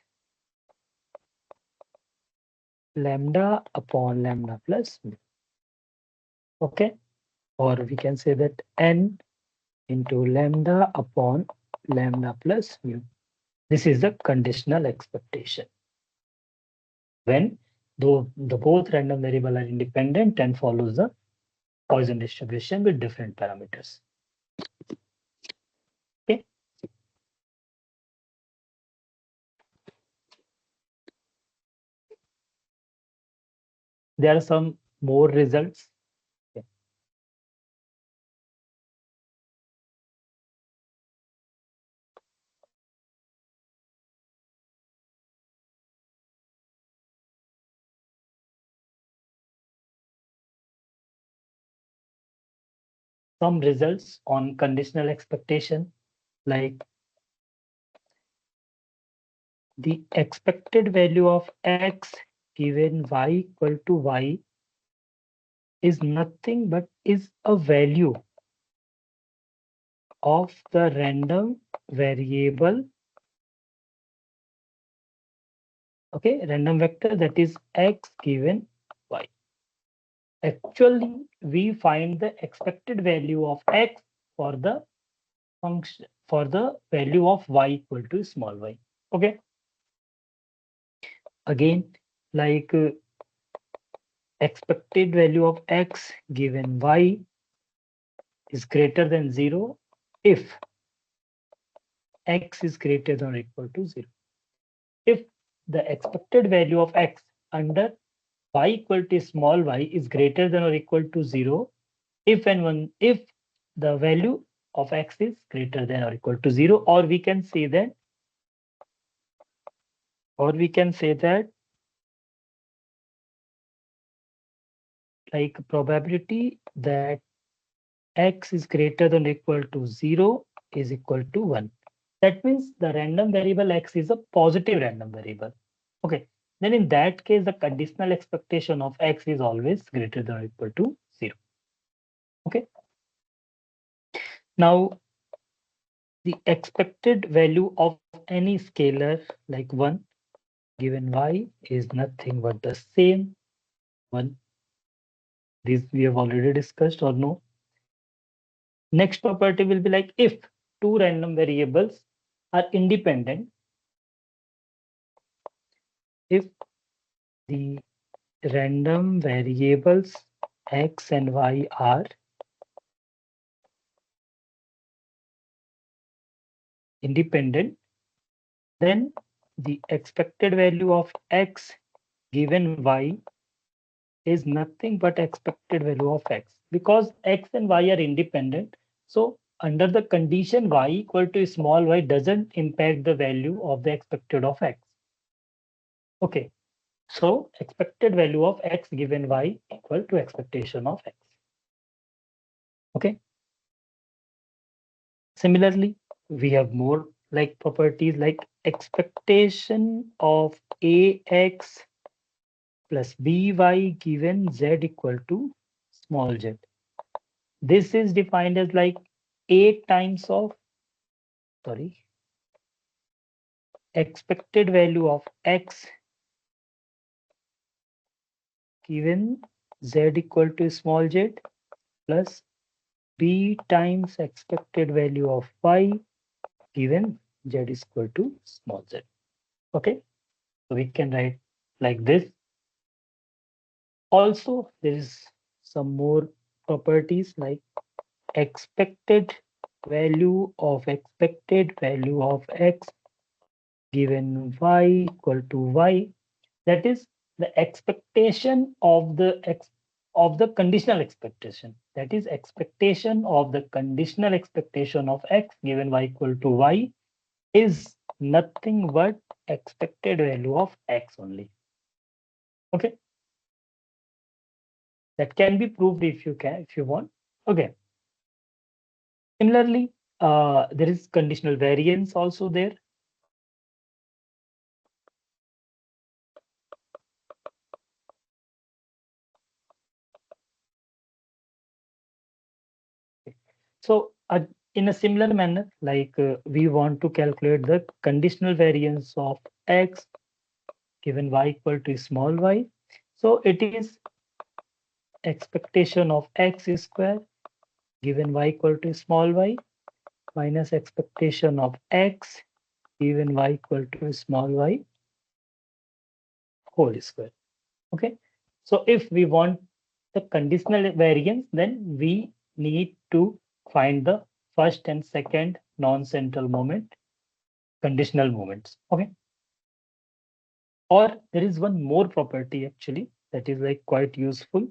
lambda upon lambda plus mu. Okay, or we can say that n into lambda upon lambda plus mu. This is the conditional expectation when the both random variable are independent and follows the Poisson distribution with different parameters. there are some more results. Okay. Some results on conditional expectation, like the expected value of x given y equal to y is nothing but is a value of the random variable, okay, random vector, that is x given y. Actually, we find the expected value of x for the function, for the value of y equal to small y. Okay. Again, like expected value of x given y is greater than 0 if x is greater than or equal to 0. If the expected value of x under y equal to small y is greater than or equal to 0, if and when if the value of x is greater than or equal to 0, or we can say that, like probability that x is greater than or equal to 0 is equal to 1. That means the random variable x is a positive random variable. Okay. Then in that case, the conditional expectation of x is always greater than or equal to 0. Okay. Now, the expected value of any scalar like 1 given y is nothing but the same 1. This we have already discussed, or no? Next property will be like if two random variables are independent, if the random variables x and y are independent, then the expected value of x given y is nothing but expected value of x, because x and y are independent. So under the condition y equal to small y doesn't impact the value of the expected of x. Okay, so expected value of x given y equal to expectation of x. Okay. Similarly, we have more like properties like expectation of ax plus by given z equal to small z. This is defined as like a times of, sorry, expected value of x given z equal to small z plus b times expected value of y given z is equal to small z. Okay, so we can write like this. Also, there is some more properties like expected value of x given y equal to y. That is the expectation of the conditional expectation. That is expectation of the conditional expectation of x given y equal to y is nothing but expected value of x only. Okay. That can be proved if you want. Okay. Similarly, there is conditional variance also there. So in a similar manner, like we want to calculate the conditional variance of x given y equal to small y. So it is expectation of x square given y equal to small y minus expectation of x given y equal to small y whole square. Okay. So if we want the conditional variance, then we need to find the first and second non-central moment, conditional moments. Okay. Or there is one more property actually. that is like quite useful.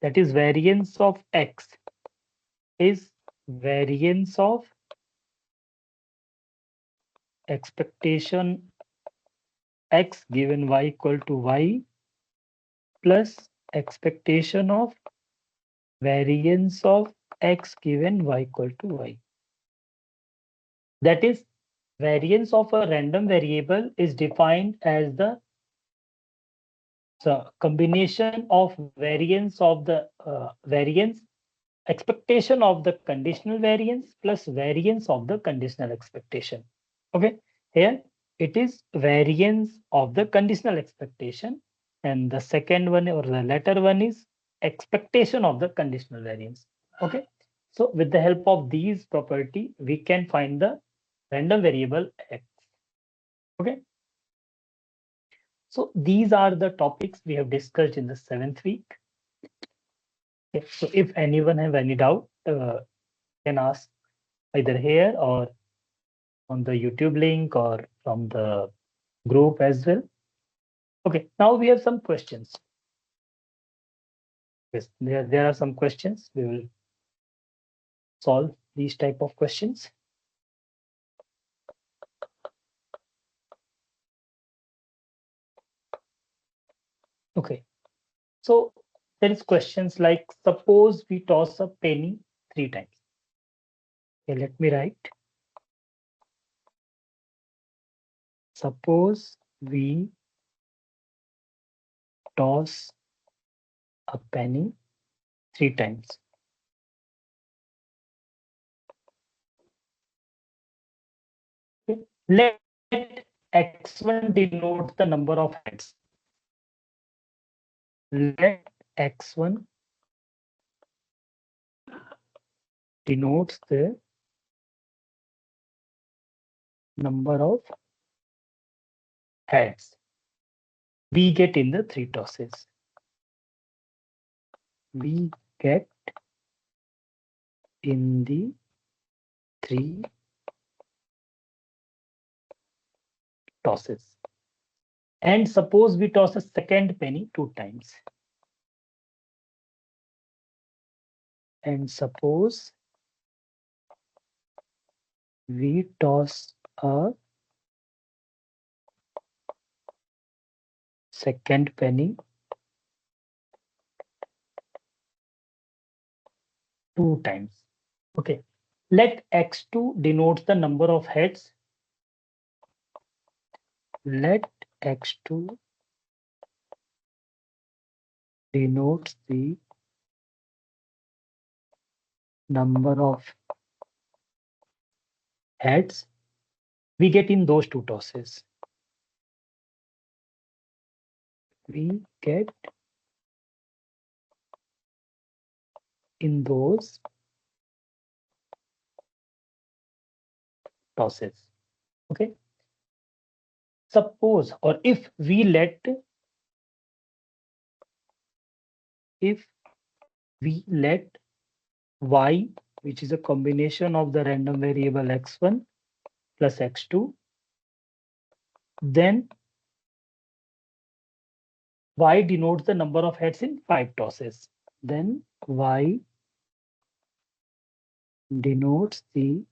That is variance of x is variance of expectation x given y equal to y plus expectation of variance of x given y equal to y. That is, variance of a random variable is defined as the combination of variance of the variance expectation of the conditional variance plus variance of the conditional expectation. Okay, here it is variance of the conditional expectation, and the second one or the latter one is expectation of the conditional variance. Okay, so with the help of these property, we can find the random variable x. Okay, so these are the topics we have discussed in the 7th week. Okay, so if anyone have any doubt, can ask either here or on the YouTube link or from the group as well. Okay, now we have some questions. Yes, there are some questions. We will solve these type of questions. Okay, so there is questions like, suppose we toss a penny 3 times. Okay, let me write. Suppose we toss a penny 3 times. Okay. Let x1 denote the number of heads. Let x1 denotes the number of heads we get in the 3 tosses. We get in the 3 tosses. And suppose we toss a second penny 2 times. And suppose we toss a second penny 2 times. Okay. Let x2 denote the number of heads. Let x2 denotes the number of heads we get in those 2 tosses. We get in those tosses. Okay. Suppose, or if we let y, which is a combination of the random variable x1 plus x2, then y denotes the number of heads in 5 tosses. Then y denotes the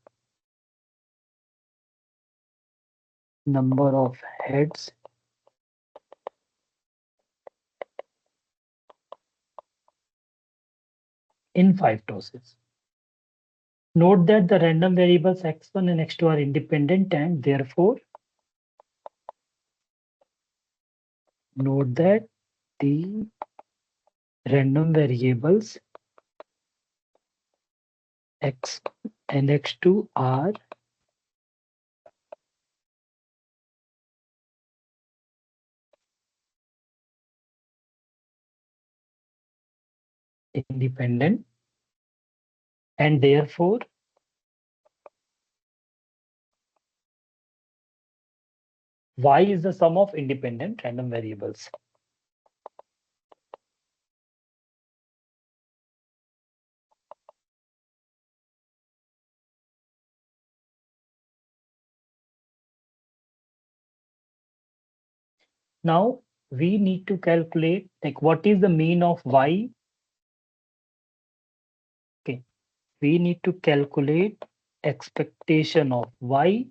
number of heads in 5 tosses. Note that the random variables x1 and x2 are independent, and therefore note that the random variables x and x2 are independent, and therefore y is the sum of independent random variables. Now we need to calculate like what is the mean of y. Okay, we need to calculate expectation of y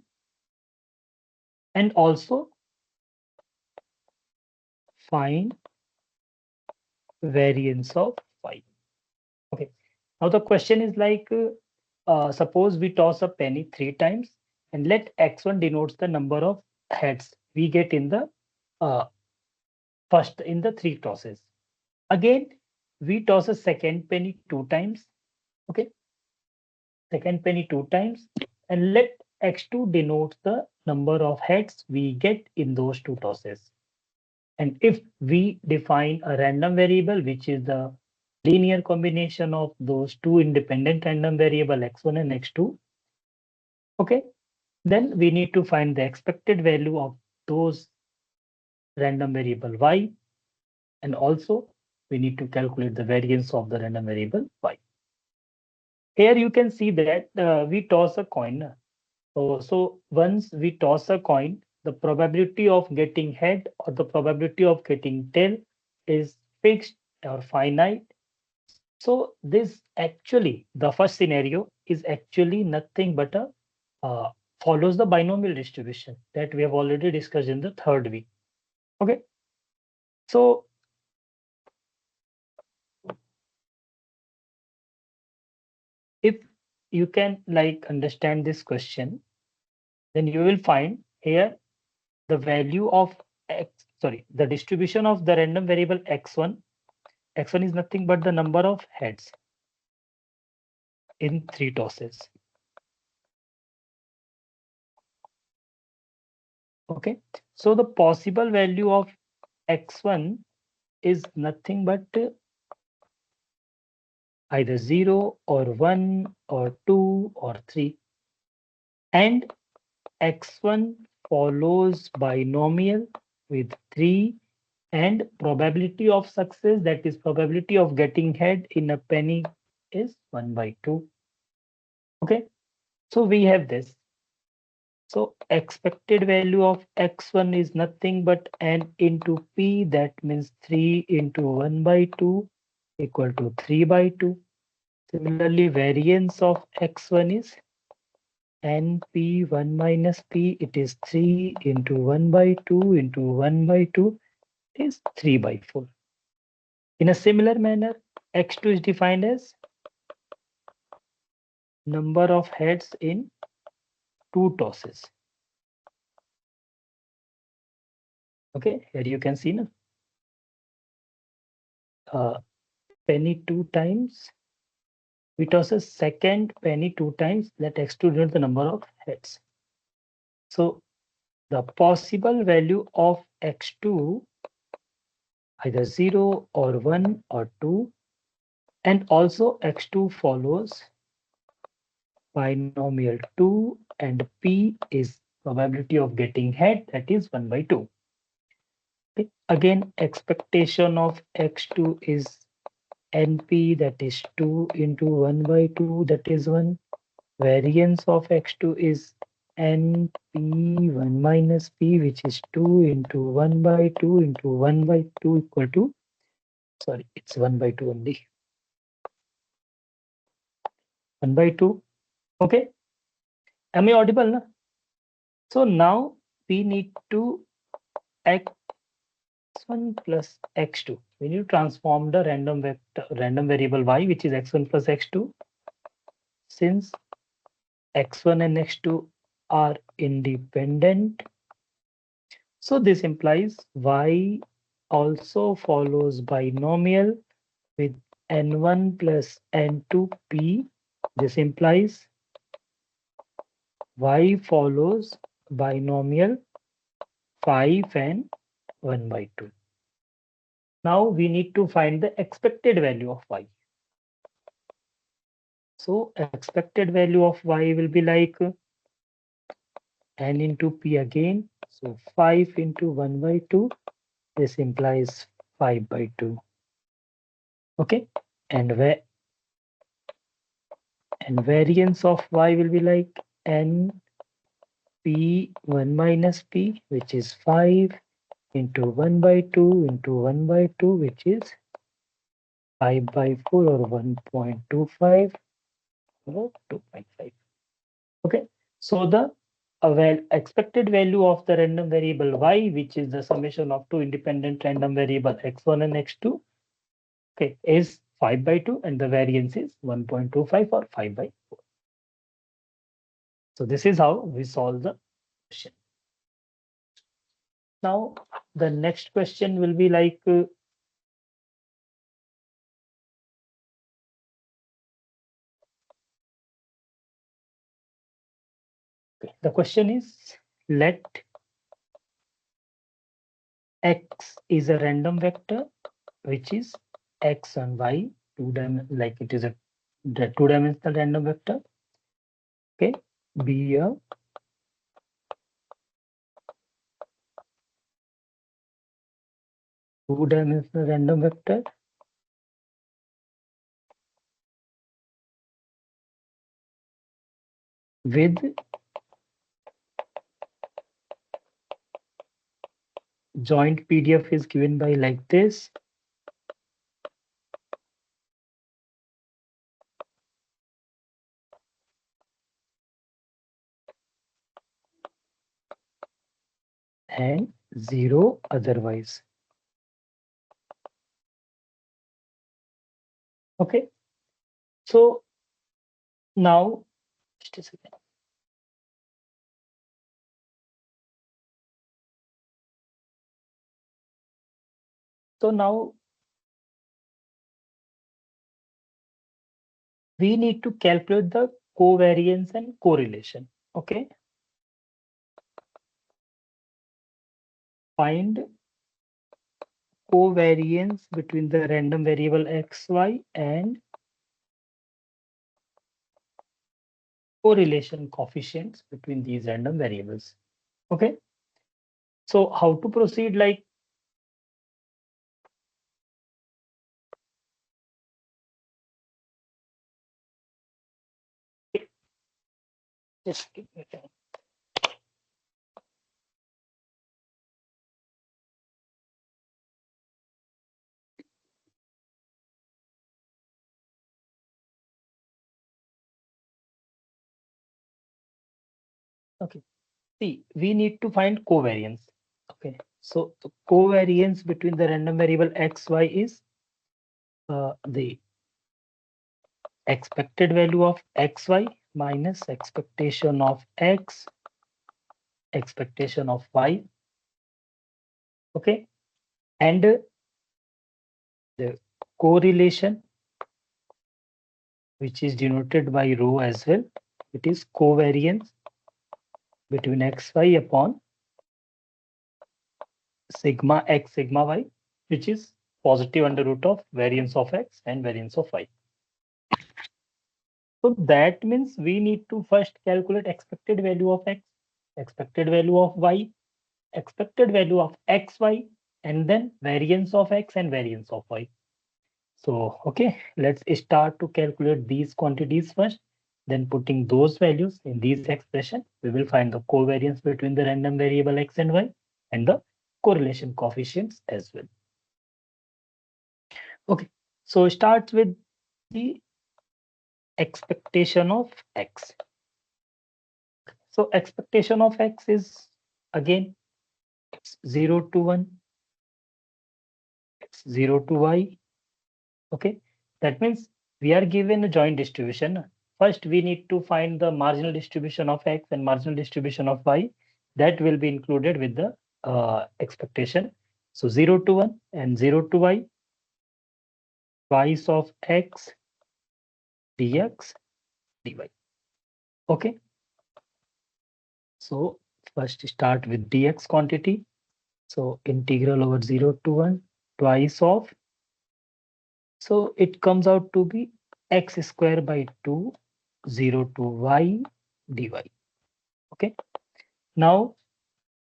and also find variance of y. Okay, now the question is like, suppose we toss a penny 3 times and let x1 denotes the number of heads we get in the uh, first in the 3 tosses. Again, we toss a second penny 2 times. Okay, second penny 2 times and let x2 denote the number of heads we get in those 2 tosses. And if we define a random variable, which is the linear combination of those two independent random variable x1 and x2, okay, then we need to find the expected value of those random variable y, and also we need to calculate the variance of the random variable y. Here you can see that we toss a coin. So once we toss a coin, the probability of getting head or the probability of getting tail is fixed or finite. So this actually, the first scenario is actually nothing but a uh, follows the binomial distribution that we have already discussed in the third week. Okay, so if you can like understand this question, then you will find here the value of x, sorry, the distribution of the random variable x1. X1 is nothing but the number of heads in 3 tosses. Okay, so the possible value of x1 is nothing but either 0 or 1 or 2 or 3. And x1 follows binomial with 3, and probability of success, that is probability of getting head in a penny, is 1/2. Okay, so we have this. So expected value of x1 is nothing but n into p, that means 3 into 1/2 equal to 3/2. Similarly, variance of x1 is np1 minus p, it is 3 into 1/2 into 1/2 is 3/4. In a similar manner, x2 is defined as number of heads in 2 tosses. Okay, here you can see now, penny 2 times, we toss a second penny 2 times, let x2 denote the number of heads. So the possible value of x2 either 0 or 1 or 2, and also x2 follows binomial 2, and p is probability of getting head, that is 1/2. Okay. Again, expectation of x2 is np, that is 2 into 1/2, that is 1. Variance of x2 is np1 minus p, which is 2 into 1/2 into 1/2 equal to, sorry, it's 1/2 only, 1/2. Okay, am I audible now? So now we need to x1 plus x2. We need to transform the random vector, random variable y, which is x1 plus x2. Since x1 and x2 are independent, so this implies y also follows binomial with n1 plus n2 p. This implies y follows binomial 5 and 1/2. Now we need to find the expected value of y. So expected value of y will be like n into p again. So 5 into 1/2. This implies 5/2. Okay, and where and variance of y will be like n p1 minus p, which is 5, into 1 by 2 into 1 by 2, which is 5 by 4 or 1.25 or 2.5. Okay, so the expected value of the random variable y, which is the summation of two independent random variable x1 and x2, okay, is 5 by 2 and the variance is 1.25 or 5 by 4. So this is how we solve the question. Now the next question will be like the question is, let x is a random vector which is x and y like it is a two-dimensional random vector. Okay, be a two-dimensional random vector with joint PDF is given by like this. And 0 otherwise. Okay, so now just a second. So now we need to calculate the covariance and correlation. Okay, find covariance between the random variable xy and correlation coefficients between these random variables. Okay, so how to proceed? Like just give me time. Okay, see, we need to find covariance. Okay, so the covariance between the random variable xy is the expected value of xy minus expectation of x, expectation of y. Okay, and the correlation, which is denoted by rho as well. It is covariance between xy upon sigma x sigma y, which is positive under root of variance of x and variance of y. So that means we need to first calculate expected value of x, expected value of y, expected value of xy, and then variance of x and variance of y. So, okay, let's start to calculate these quantities first. Then putting those values in these expression, we will find the covariance between the random variable x and y and the correlation coefficients as well. Okay, so start with the expectation of x. So expectation of x is again 0 to 1, 0 to y. Okay, that means we are given a joint distribution. First, we need to find the marginal distribution of x and marginal distribution of y. That will be included with the expectation. So 0 to 1 and 0 to y, twice of x dx dy. Okay, so first start with dx quantity. So integral over 0 to 1, twice of. So it comes out to be x square by 2, 0 to y dy. Okay, now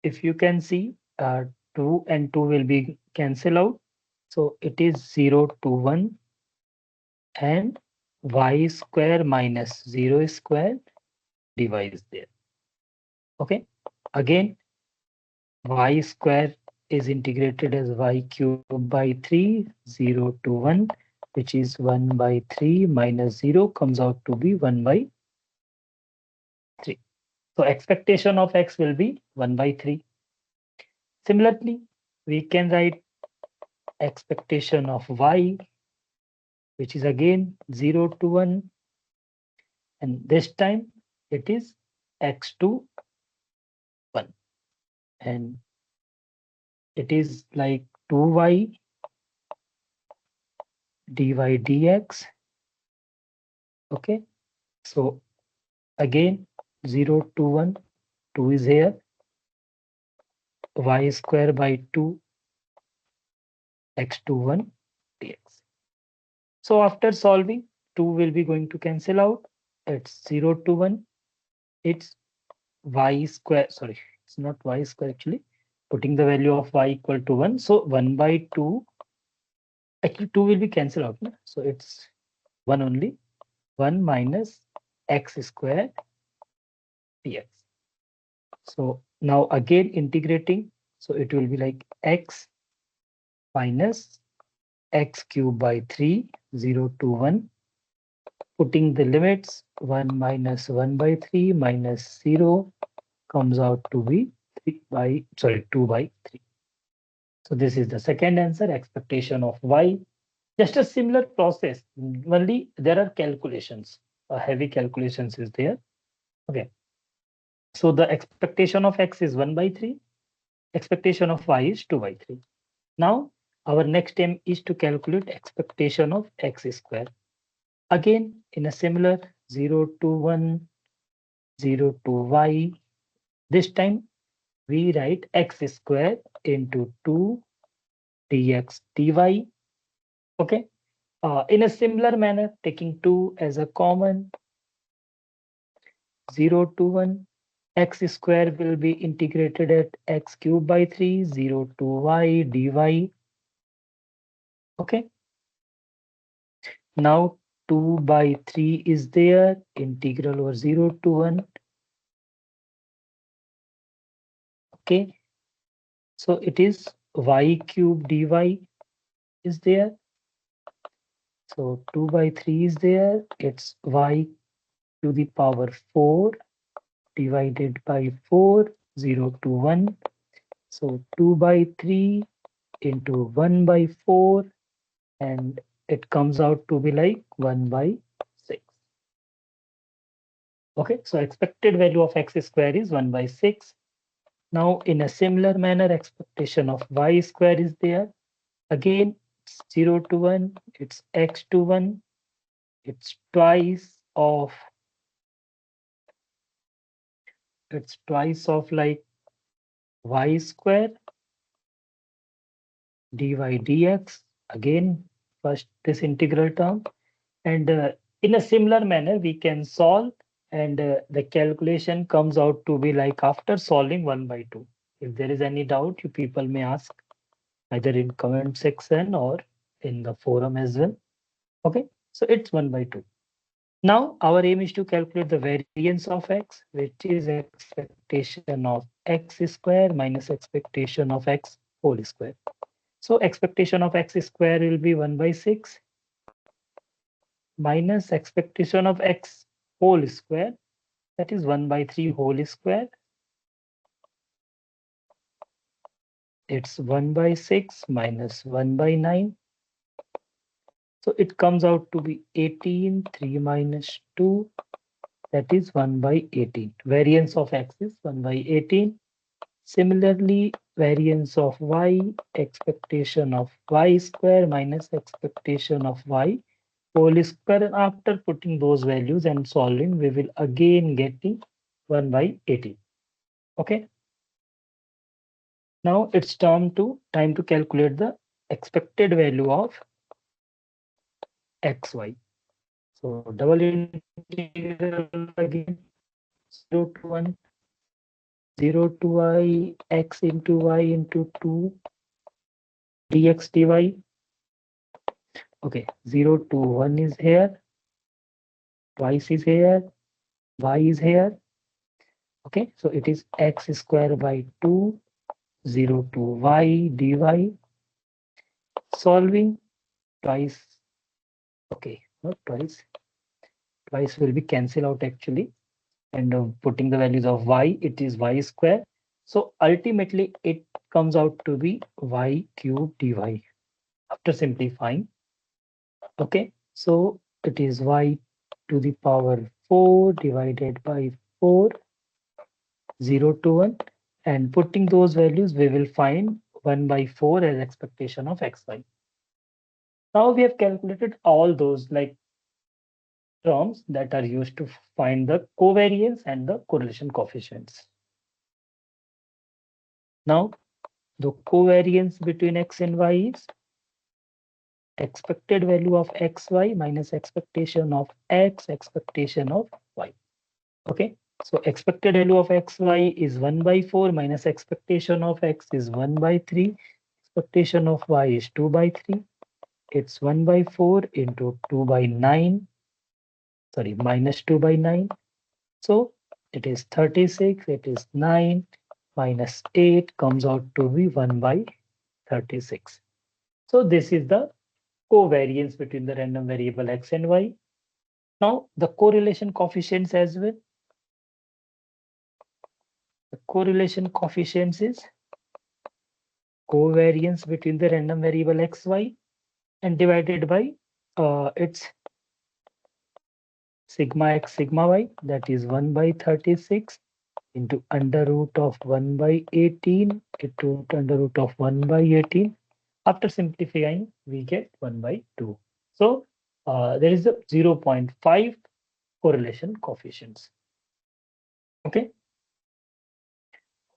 if you can see 2 and 2 will be cancel out. So it is 0 to 1 and y square minus 0 square dy is there. Okay, again y square is integrated as y cube by 3, 0 to 1, which is 1 by 3 minus 0 comes out to be 1 by 3. So expectation of x will be 1 by 3. Similarly, we can write expectation of y, which is again 0 to 1, and this time it is x to 1, and it is like 2y dy dx. Okay, so again 0 to 1, 2 is here, y square by 2 x to 1 dx. So after solving, 2 will be going to cancel out. It's 0 to 1. It's y square. Sorry, it's not y square actually. Putting the value of y equal to 1. So 1 by 2. Actually, 2 will be cancelled out. No? So it's 1 only. 1 minus x square dx. So now again integrating. So it will be like x minus x cube by 3, 0 to 1. Putting the limits, 1 minus 1 by 3 minus 0 comes out to be 2 by 3. So this is the second answer, expectation of y. Just a similar process, only there are calculations. Heavy calculations is there. Okay. So the expectation of x is 1 by 3. Expectation of y is 2 by 3. Now our next aim is to calculate expectation of x square. Again, in a similar 0 to 1, 0 to y. This time we write x square into 2 dx dy. Okay. In a similar manner, taking 2 as a common, 0 to 1, x square will be integrated at x cube by 3, 0 to y dy. Okay. Now 2 by 3 is there, integral over 0 to 1. Okay. So it is y cube dy is there. So 2 by 3 is there. It's y to the power 4 divided by 4, 0 to 1. So 2 by 3 into 1 by 4, and it comes out to be like 1 by 6. Okay, so expected value of x square is 1 by 6. Now, in a similar manner, expectation of y square is there. Again, 0 to 1, it's x to 1. It's twice of like y square dy dx. Again, first this integral term, and in a similar manner we can solve, and the calculation comes out to be like after solving 1 by 2. If there is any doubt, you people may ask either in comment section or in the forum as well. Okay, so it's 1 by 2. Now our aim is to calculate the variance of x, which is expectation of x square minus expectation of x whole square. So expectation of x square will be 1 by 6 minus expectation of x whole square, that is 1 by 3 whole square. It's 1 by 6 minus 1 by 9. So it comes out to be 18, 3 minus 2, that is 1 by 18. Variance of x is 1 by 18. Similarly, variance of y, expectation of y square minus expectation of y whole square, and after putting those values and solving, we will again get the 1 by 18. Okay. Now it's time to calculate the expected value of xy. So double integral again, 0 to 1, 0 to y, x into y into 2 dx dy. Okay, 0 to 1 is here, twice is here, y is here. Okay, so it is x square by 2, 0 to y dy, solving twice. Okay, not twice. Twice will be cancel out actually. And putting the values of y, it is y square. So ultimately it comes out to be y cube dy after simplifying. Okay, so it is y to the power 4 divided by 4, 0 to 1. And putting those values, we will find 1 by 4 as expectation of xy. Now we have calculated all those like terms that are used to find the covariance and the correlation coefficients. Now the covariance between x and y is expected value of xy minus expectation of x, expectation of y. Okay, so expected value of xy is 1 by 4 minus expectation of x is 1 by 3. Expectation of y is 2 by 3. It's 1 by 4 into 2 by 9. Sorry, minus 2 by 9. So it is 36. It is 9 minus 8 comes out to be 1 by 36. So this is the covariance between the random variable x and y. Now the correlation coefficients as well. The correlation coefficients is covariance between the random variable xy and divided by its sigma x sigma y, that is 1 by 36 into under root of 1 by 18 into under root of 1 by 18. After simplifying, we get 1 by 2. So there is a 0.5 correlation coefficients. Okay,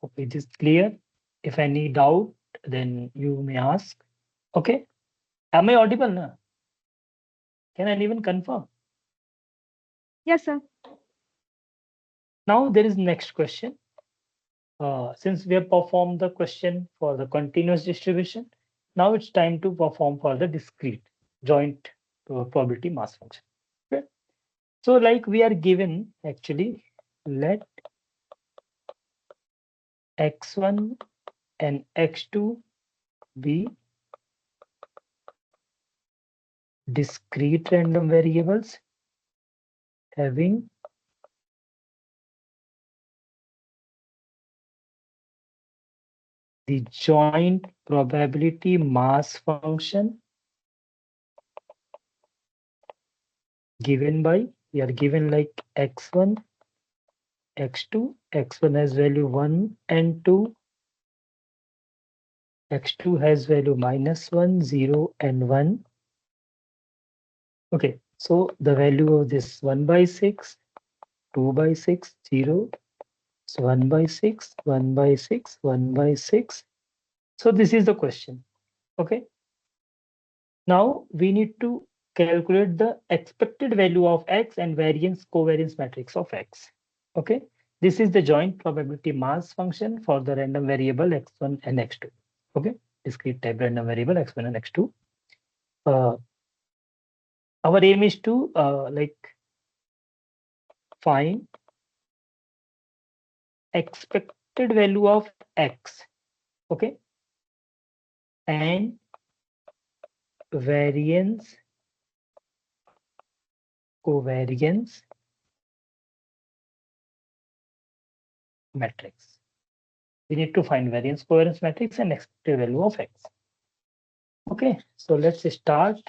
hope it is clear. If any doubt, then you may ask. Okay, am I audible now? Can I even confirm? Yes, sir. Now there is next question. Since we have performed the question for the continuous distribution, now it's time to perform for the discrete joint probability mass function. Okay. So like we are given actually, let x1 and x2 be discrete random variables having the joint probability mass function given by, we are given like x1, x2, x1 has value 1 and 2, x2 has value -1, 0 and 1. Okay, so the value of this 1 by 6, 2 by 6, 0. So 1 by 6, 1 by 6, 1 by 6. So this is the question. Okay. Now we need to calculate the expected value of x and variance covariance matrix of x. Okay. This is the joint probability mass function for the random variable x1 and x2. Okay. Discrete type random variable x1 and x2. Our aim is to like find expected value of x, okay, and variance covariance matrix. We need to find variance covariance matrix and expected value of x. Okay, so let's start.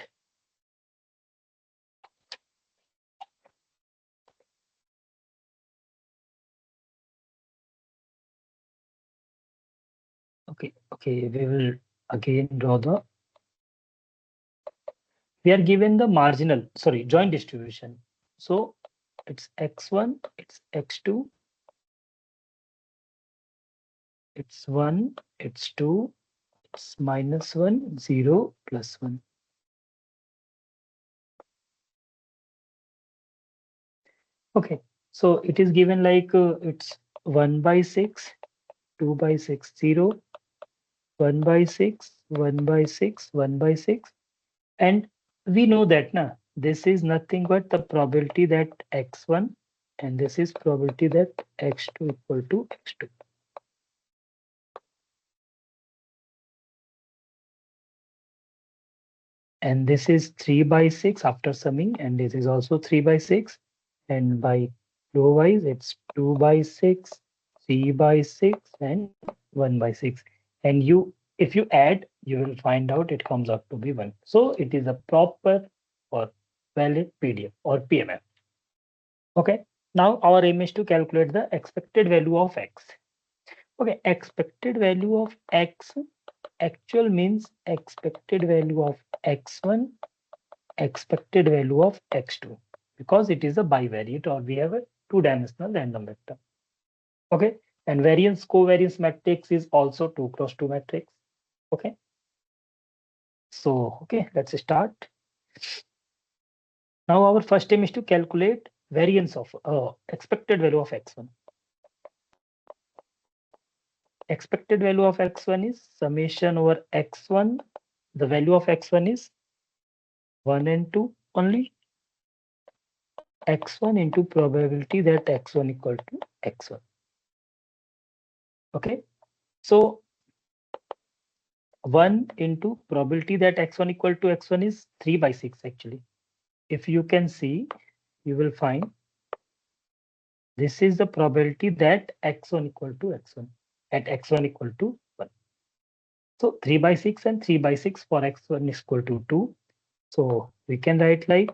Okay, we will again draw the, we are given the marginal, sorry, joint distribution. So it's x1, it's x2, it's 1, it's 2, it's -1, 0, +1. Okay, so it is given like it's 1 by 6, 2 by 6, 0, 1 by 6, 1 by 6, 1 by 6. And we know that now this is nothing but the probability that x1 and this is probability that x2 equal to x2. and this is 3 by 6 after summing, and this is also 3 by 6, and by row wise it's 2 by 6, 3 by 6, and 1 by 6. And if you add, you will find out it comes out to be 1. So it is a proper or valid PDF or PMF. Okay, now our aim is to calculate the expected value of x. Okay, expected value of x, actual means expected value of x1, expected value of x2, because it is a bivariate or we have a two-dimensional random vector. Okay, and variance covariance matrix is also 2 cross 2 matrix. Okay, so okay, let's start. Now our first aim is to calculate variance of expected value of x1. Expected value of x1 is summation over x1. The value of x1 is 1 and 2 only. X1 into probability that x1 equal to x1. Okay, so 1 into probability that x1 equal to x1 is 3 by 6 actually. If you can see, you will find this is the probability that x1 equal to x1 at x1 equal to 1. So 3 by 6 and 3 by 6 for x1 is equal to 2. So we can write like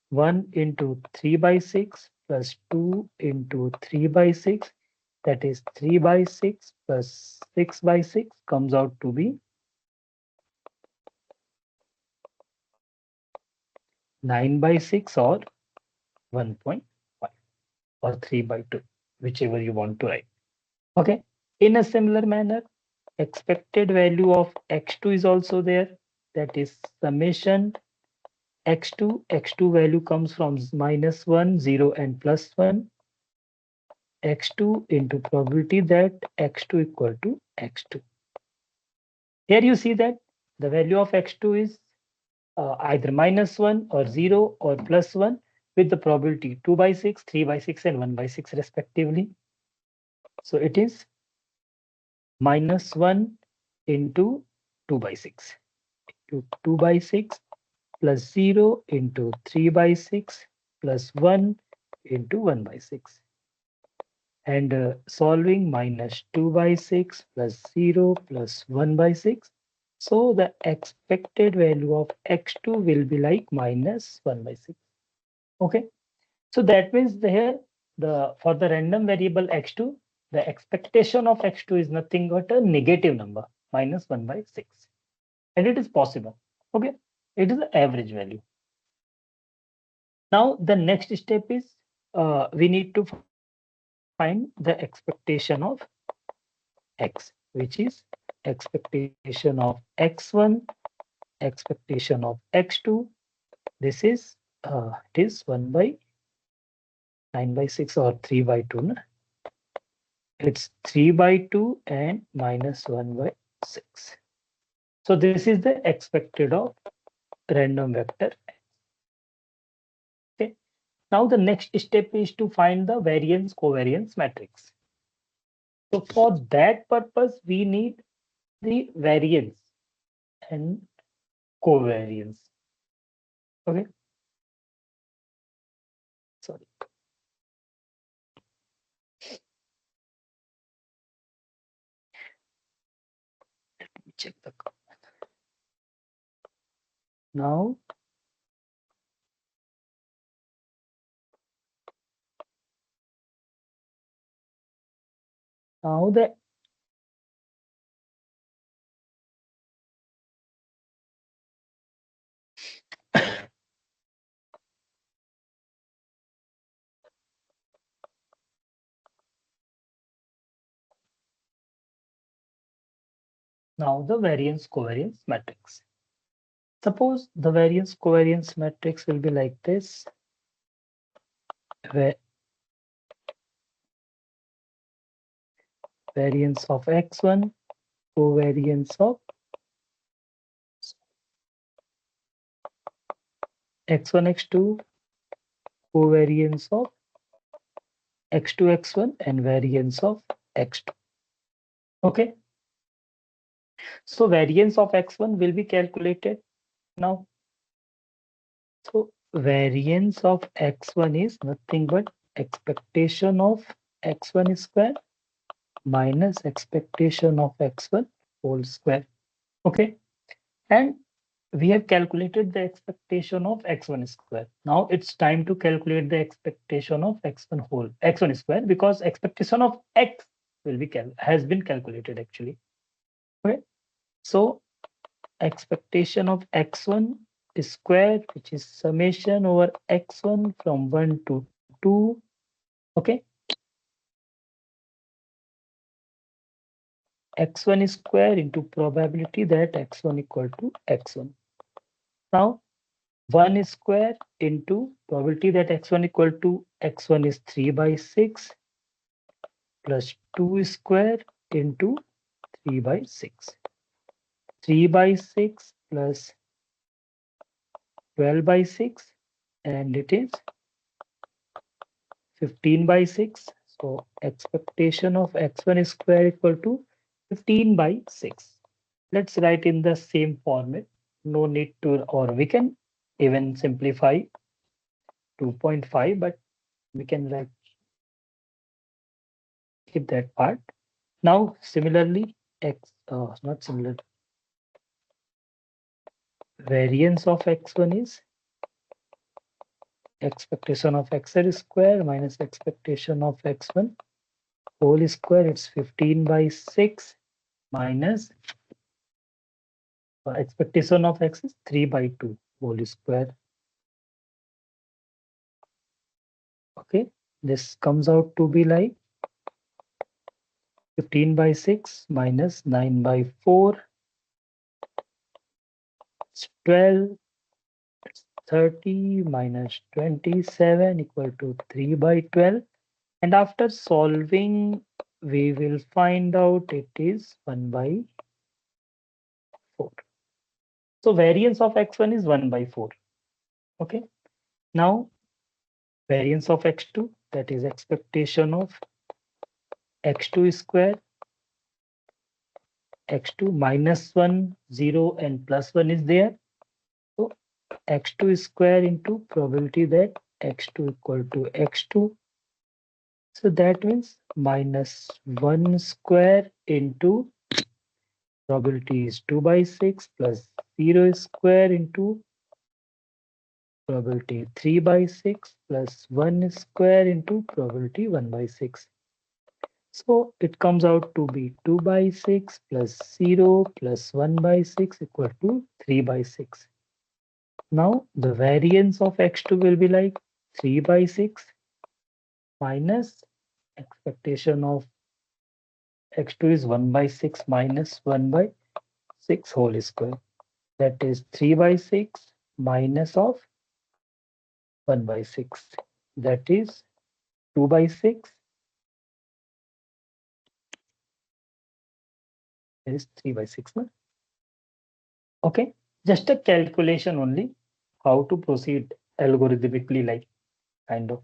1 into 3 by 6 plus 2 into 3 by 6, that is 3 by 6 plus 6 by 6 comes out to be 9 by 6 or 1.5 or 3 by 2, whichever you want to write. Okay, in a similar manner, expected value of x2 is also there, that is summation x2 value comes from -1, 0 and +1, x2 into probability that x2 equal to x2. Here you see that the value of x2 is either -1 or 0 or +1 with the probability 2 by 6, 3 by 6 and 1 by 6 respectively. So it is -1 into 2 by 6 to 2 by 6 plus 0 into 3 by 6 plus 1 into 1 by 6. And solving -2 by 6 plus 0 plus 1 by 6. So the expected value of x2 will be like -1 by 6. Okay, so that means here for the random variable x2, the expectation of x2 is nothing but a negative number, -1 by 6. And it is possible. Okay, it is the average value. Now the next step is we need to find the expectation of x, which is expectation of x1, expectation of x2. This is it is 1 by 9 by 6 or 3 by 2. No? It's 3 by 2 and -1 by 6. So this is the expected of random vector. Okay. Now the next step is to find the variance covariance matrix. So for that purpose, we need the variance and covariance. Okay. Sorry. Let me check the now. Now the now the variance covariance matrix. Suppose the variance covariance matrix will be like this, where variance of x1, covariance of x1, x2, covariance of x2, x1, and variance of x2. Okay. So variance of x1 will be calculated Now, so variance of x1 is nothing but expectation of x1 square minus expectation of x1 whole square. Okay. And we have calculated the expectation of x1 square. Now it's time to calculate the expectation of x1 square, because expectation of x will be has been calculated actually. Okay. So expectation of x1 square, which is summation over x1 from 1 to 2. Okay. X1 square into probability that x1 equal to x1. Now 1 square into probability that x1 equal to x1 is 3 by 6 plus 2 square into 3 by 6. 3 by 6 plus 12 by 6, and it is 15 by 6. So expectation of x1 square equal to 15 by 6. Let's write in the same format. No need to, or we can even simplify 2.5, but we can like skip that part. Now, similarly, not similar, variance of x1 is expectation of x square minus expectation of x1 whole square. It's 15 by 6 minus expectation of x is 3 by 2 whole square. Okay, this comes out to be like 15 by 6 minus 9 by 4. It's 12. 30 minus 27 equal to 3 by 12. And after solving, we will find out it is 1 by 4. So variance of x1 is 1 by 4. Okay. Now variance of x2, that is expectation of x2 square, x2 minus 1, 0 and plus 1 is there. So x2 square into probability that x2 equal to x2. So that means minus 1 square into probability is 2 by 6 plus 0 square into probability 3 by 6 plus 1 square into probability 1 by 6. So it comes out to be 2 by 6 plus 0 plus 1 by 6 equal to 3 by 6. Now the variance of x2 will be like 3 by 6 minus expectation of x2 is 1 by 6 minus 1 by 6 whole square. That is 3 by 6 minus of 1 by 6. That is 2 by 6 is 3 by 6. No? Okay, just a calculation only, how to proceed algorithmically, like kind of.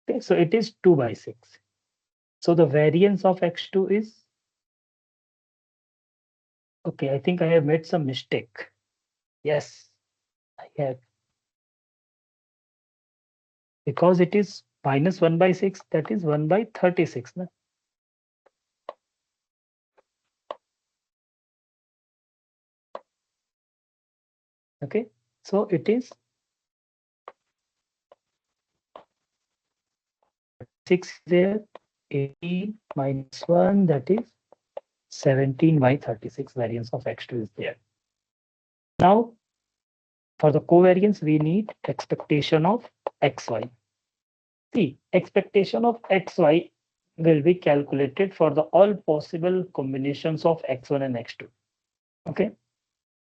Okay, so it is 2 by 6. So the variance of x2 is, okay, I think I have made some mistake. Yes, I have. Because it is minus 1 by 6, that is 1 by 36. No? Okay, so it is 6 there, 18 minus 1, that is 17 by 36. Variance of x2 is there. Now, for the covariance, we need expectation of xy. See, expectation of xy will be calculated for the all possible combinations of x1 and x2. Okay,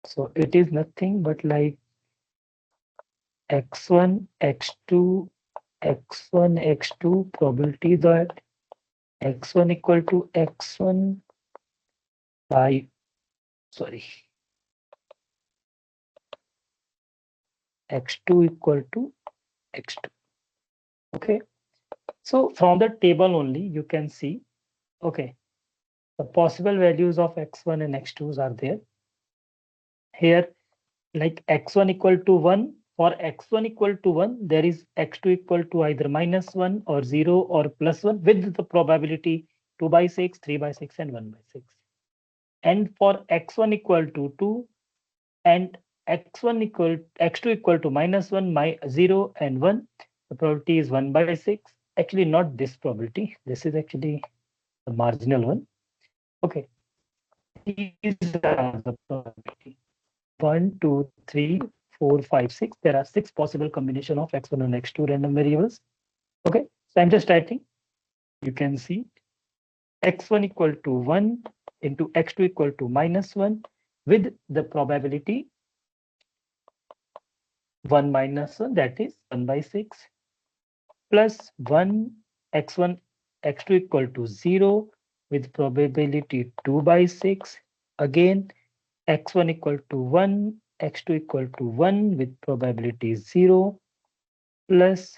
so it is nothing but like x1, x2, x1, x2 probability that x1 equal to x1 by, sorry, x2 equal to x2. Okay, so from the table only you can see, okay, the possible values of x1 and x2s are there. Here like x1 equal to 1. For x1 equal to 1, there is x2 equal to either -1 or 0 or +1 with the probability 2 by 6, 3 by 6, and 1 by 6. And for x1 equal to 2 and x2 equal to -1, 0, and 1, the probability is 1 by 6. Actually, not this probability. This is actually the marginal one. Okay, these are the probability. 1, 2, 3, 4, 5, 6. There are 6 possible combination of x1 and x2 random variables. Okay, so I'm just writing. You can see x1 equal to 1 into x2 equal to -1 with the probability 1 minus 1, that is 1 by 6, plus 1 x1 x2 equal to 0 with probability 2 by 6. Again, x1 equal to 1, x2 equal to 1 with probability 0, plus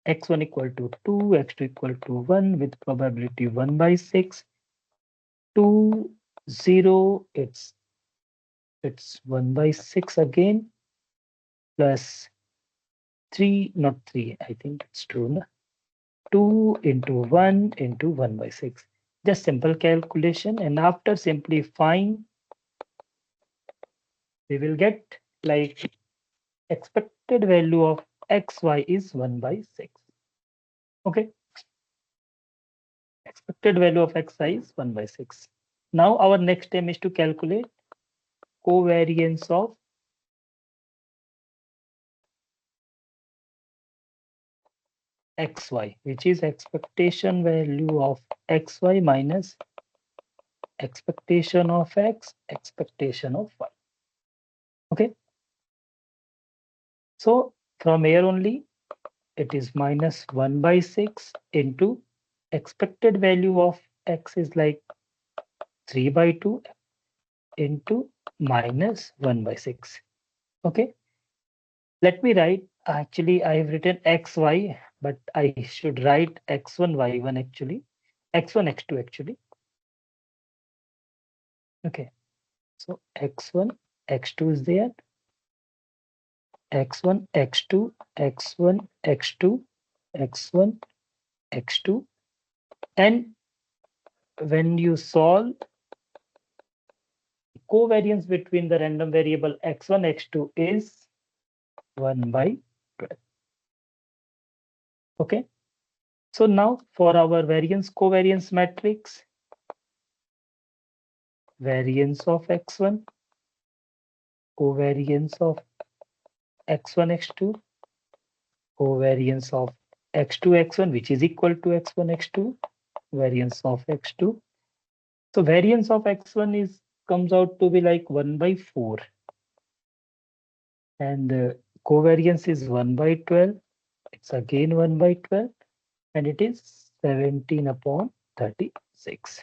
x1 equal to 2, x2 equal to 1 with probability 1 by 6, 2, 0, it's 1 by 6 again, plus 3, not 3, I think it's true. No? 2 into 1 into 1 by 6. Just simple calculation, and after simplifying, we will get like expected value of xy is 1 by 6. Okay, expected value of xi is 1 by 6. Now our next step is to calculate covariance of xy, which is expectation value of xy minus expectation of x, expectation of y. Okay, so from here only it is minus 1 by 6 into expected value of x is like 3 by 2 into minus 1 by 6. Okay, let me write. Actually, I have written xy, but I should write x1, y1 actually, x1, x2 actually. Okay, so x1, x2 is there, x1, x2, x1, x2, x1, x2, and when you solve, covariance between the random variable x1, x2 is 1 by 12. Okay, so now for our variance covariance matrix, variance of x1, covariance of x1, x2, covariance of x2, x1, which is equal to x1, x2, variance of x2. So variance of x1 is comes out to be like 1 by 4, and covariance is 1 by 12. It's again 1 by 12, and it is 17 upon 36.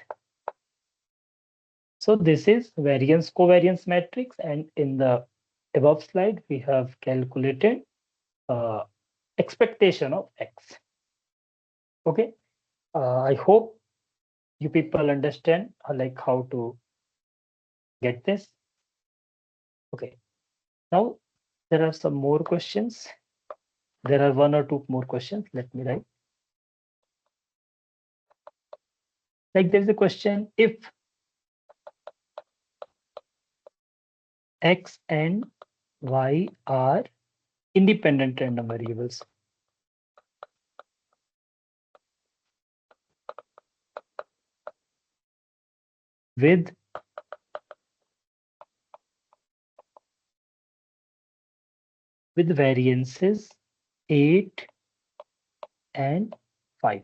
So this is variance covariance matrix, and in the above slide we have calculated expectation of x. Okay, I hope you people understand like how to get this. Okay, now there are some more questions. There are 1 or 2 more questions. Let me write. Like there's a question, if x and y are independent random variables, with variances 8 and 5.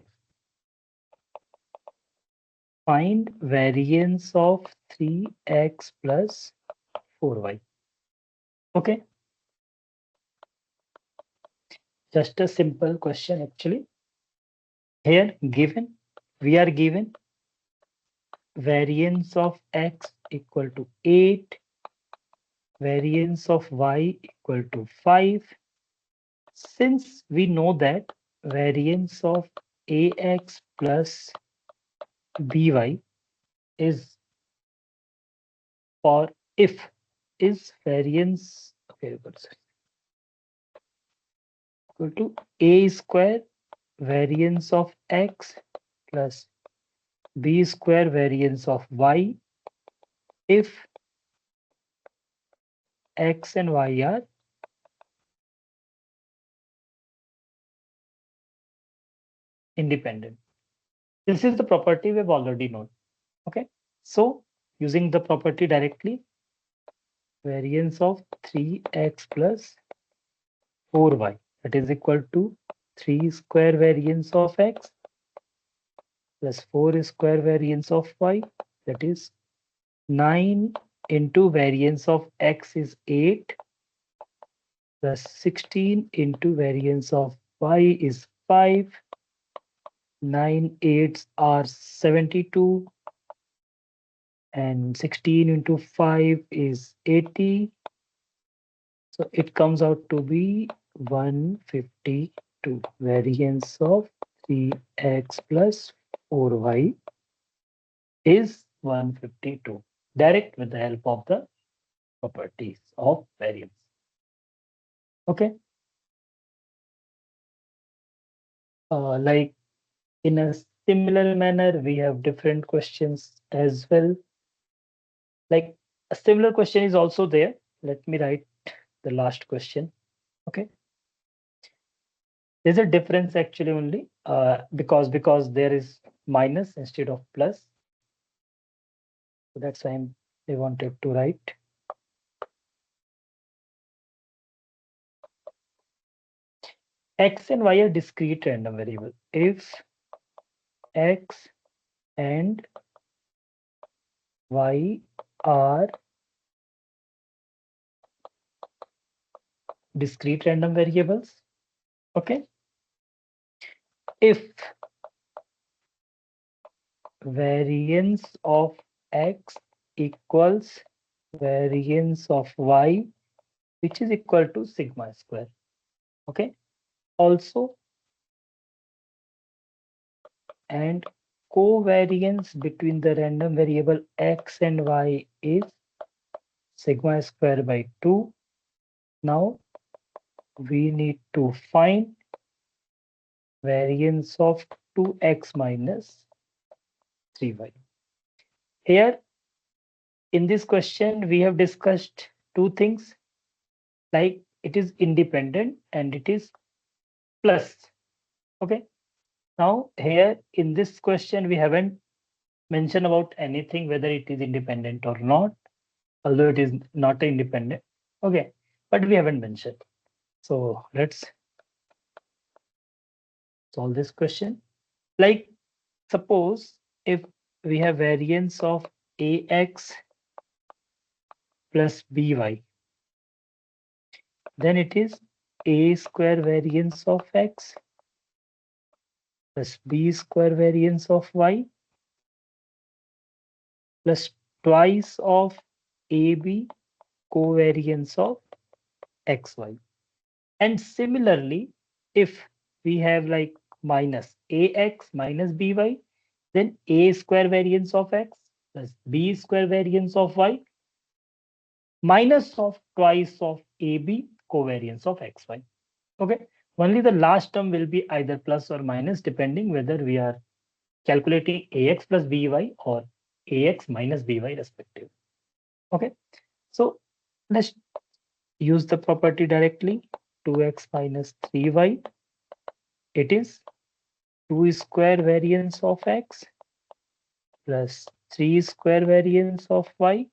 Find variance of 3x plus 4y. Okay, just a simple question actually. Here given, we are given variance of x equal to 8, variance of y equal to 5. Since we know that variance of ax plus by is for if is variance, okay, equal to a square variance of x plus b square variance of y if x and y are independent. This is the property we've already known. Okay, so using the property directly, variance of 3x plus 4y, that is equal to 3 square variance of x plus 4 square variance of y, that is 9 into variance of x is 8 plus 16 into variance of y is 5. 9 eights are 72 and 16 into 5 is 80. So it comes out to be 152. Variance of 3x plus 4y is 152. Direct with the help of the properties of variance. Okay. Like in a similar manner, we have different questions as well. Like a similar question is also there. Let me write the last question. Okay. There's a difference actually only because there is minus instead of plus. So that's why I wanted to write. X and y are discrete random variable. If x and y are discrete random variables, okay. If variance of x equals variance of y, which is equal to sigma square, okay. Also, and covariance between the random variable x and y is sigma square by 2. Now we need to find variance of 2x minus 3y. Here in this question, we have discussed two things, like it is independent and it is plus. Okay. Now here in this question, we haven't mentioned about anything, whether it is independent or not, although it is not independent. Okay. But we haven't mentioned. So let's solve this question. Like suppose if we have variance of ax plus by, then it is a square variance of x plus b square variance of y plus twice of ab covariance of xy. And similarly, if we have like minus ax minus by, then a square variance of x plus b square variance of y minus of twice of AB covariance of XY. Okay. Only the last term will be either plus or minus, depending whether we are calculating AX plus BY or AX minus BY respective. Okay. So let's use the property directly. 2x minus 3y. It is 2 square variance of x plus 3 square variance of y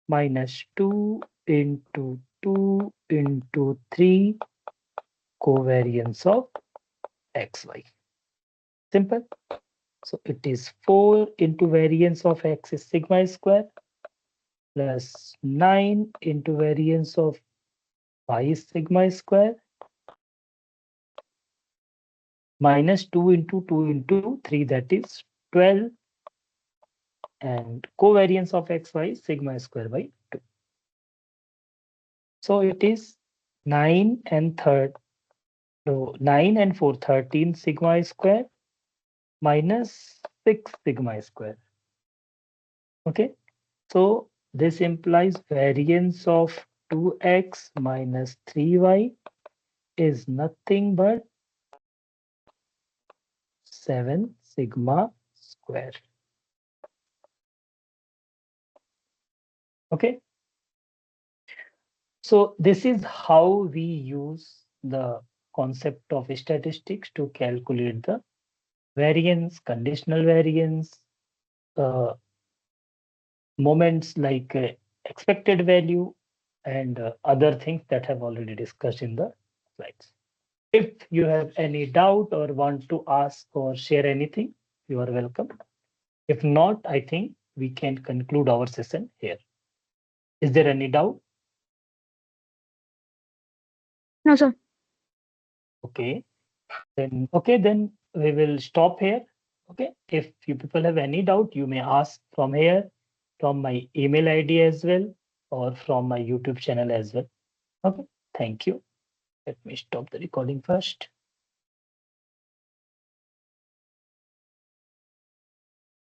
minus 2 into 2 into 3 covariance of xy. Simple. So it is 4 into variance of x is sigma square plus 9 into variance of y is sigma square minus 2 into 3, that is 12, and covariance of xy is sigma square by 2. So it is 9 and 9 and 4 13 sigma square minus 6 sigma square. Okay. So This implies variance of 2x minus 3y is nothing but 7 sigma square. Okay. So this is how we use the concept of statistics to calculate the variance, conditional variance, uh, moments like expected value, and other things that have already discussed in the slides. If you have any doubt or want to ask or share anything, you are welcome. If not, I think we can conclude our session here. Is there any doubt? No, sir. Okay, then we will stop here. Okay, if you people have any doubt, you may ask from here, from my email ID as well, or from my YouTube channel as well. Okay, thank you. Let me stop the recording first.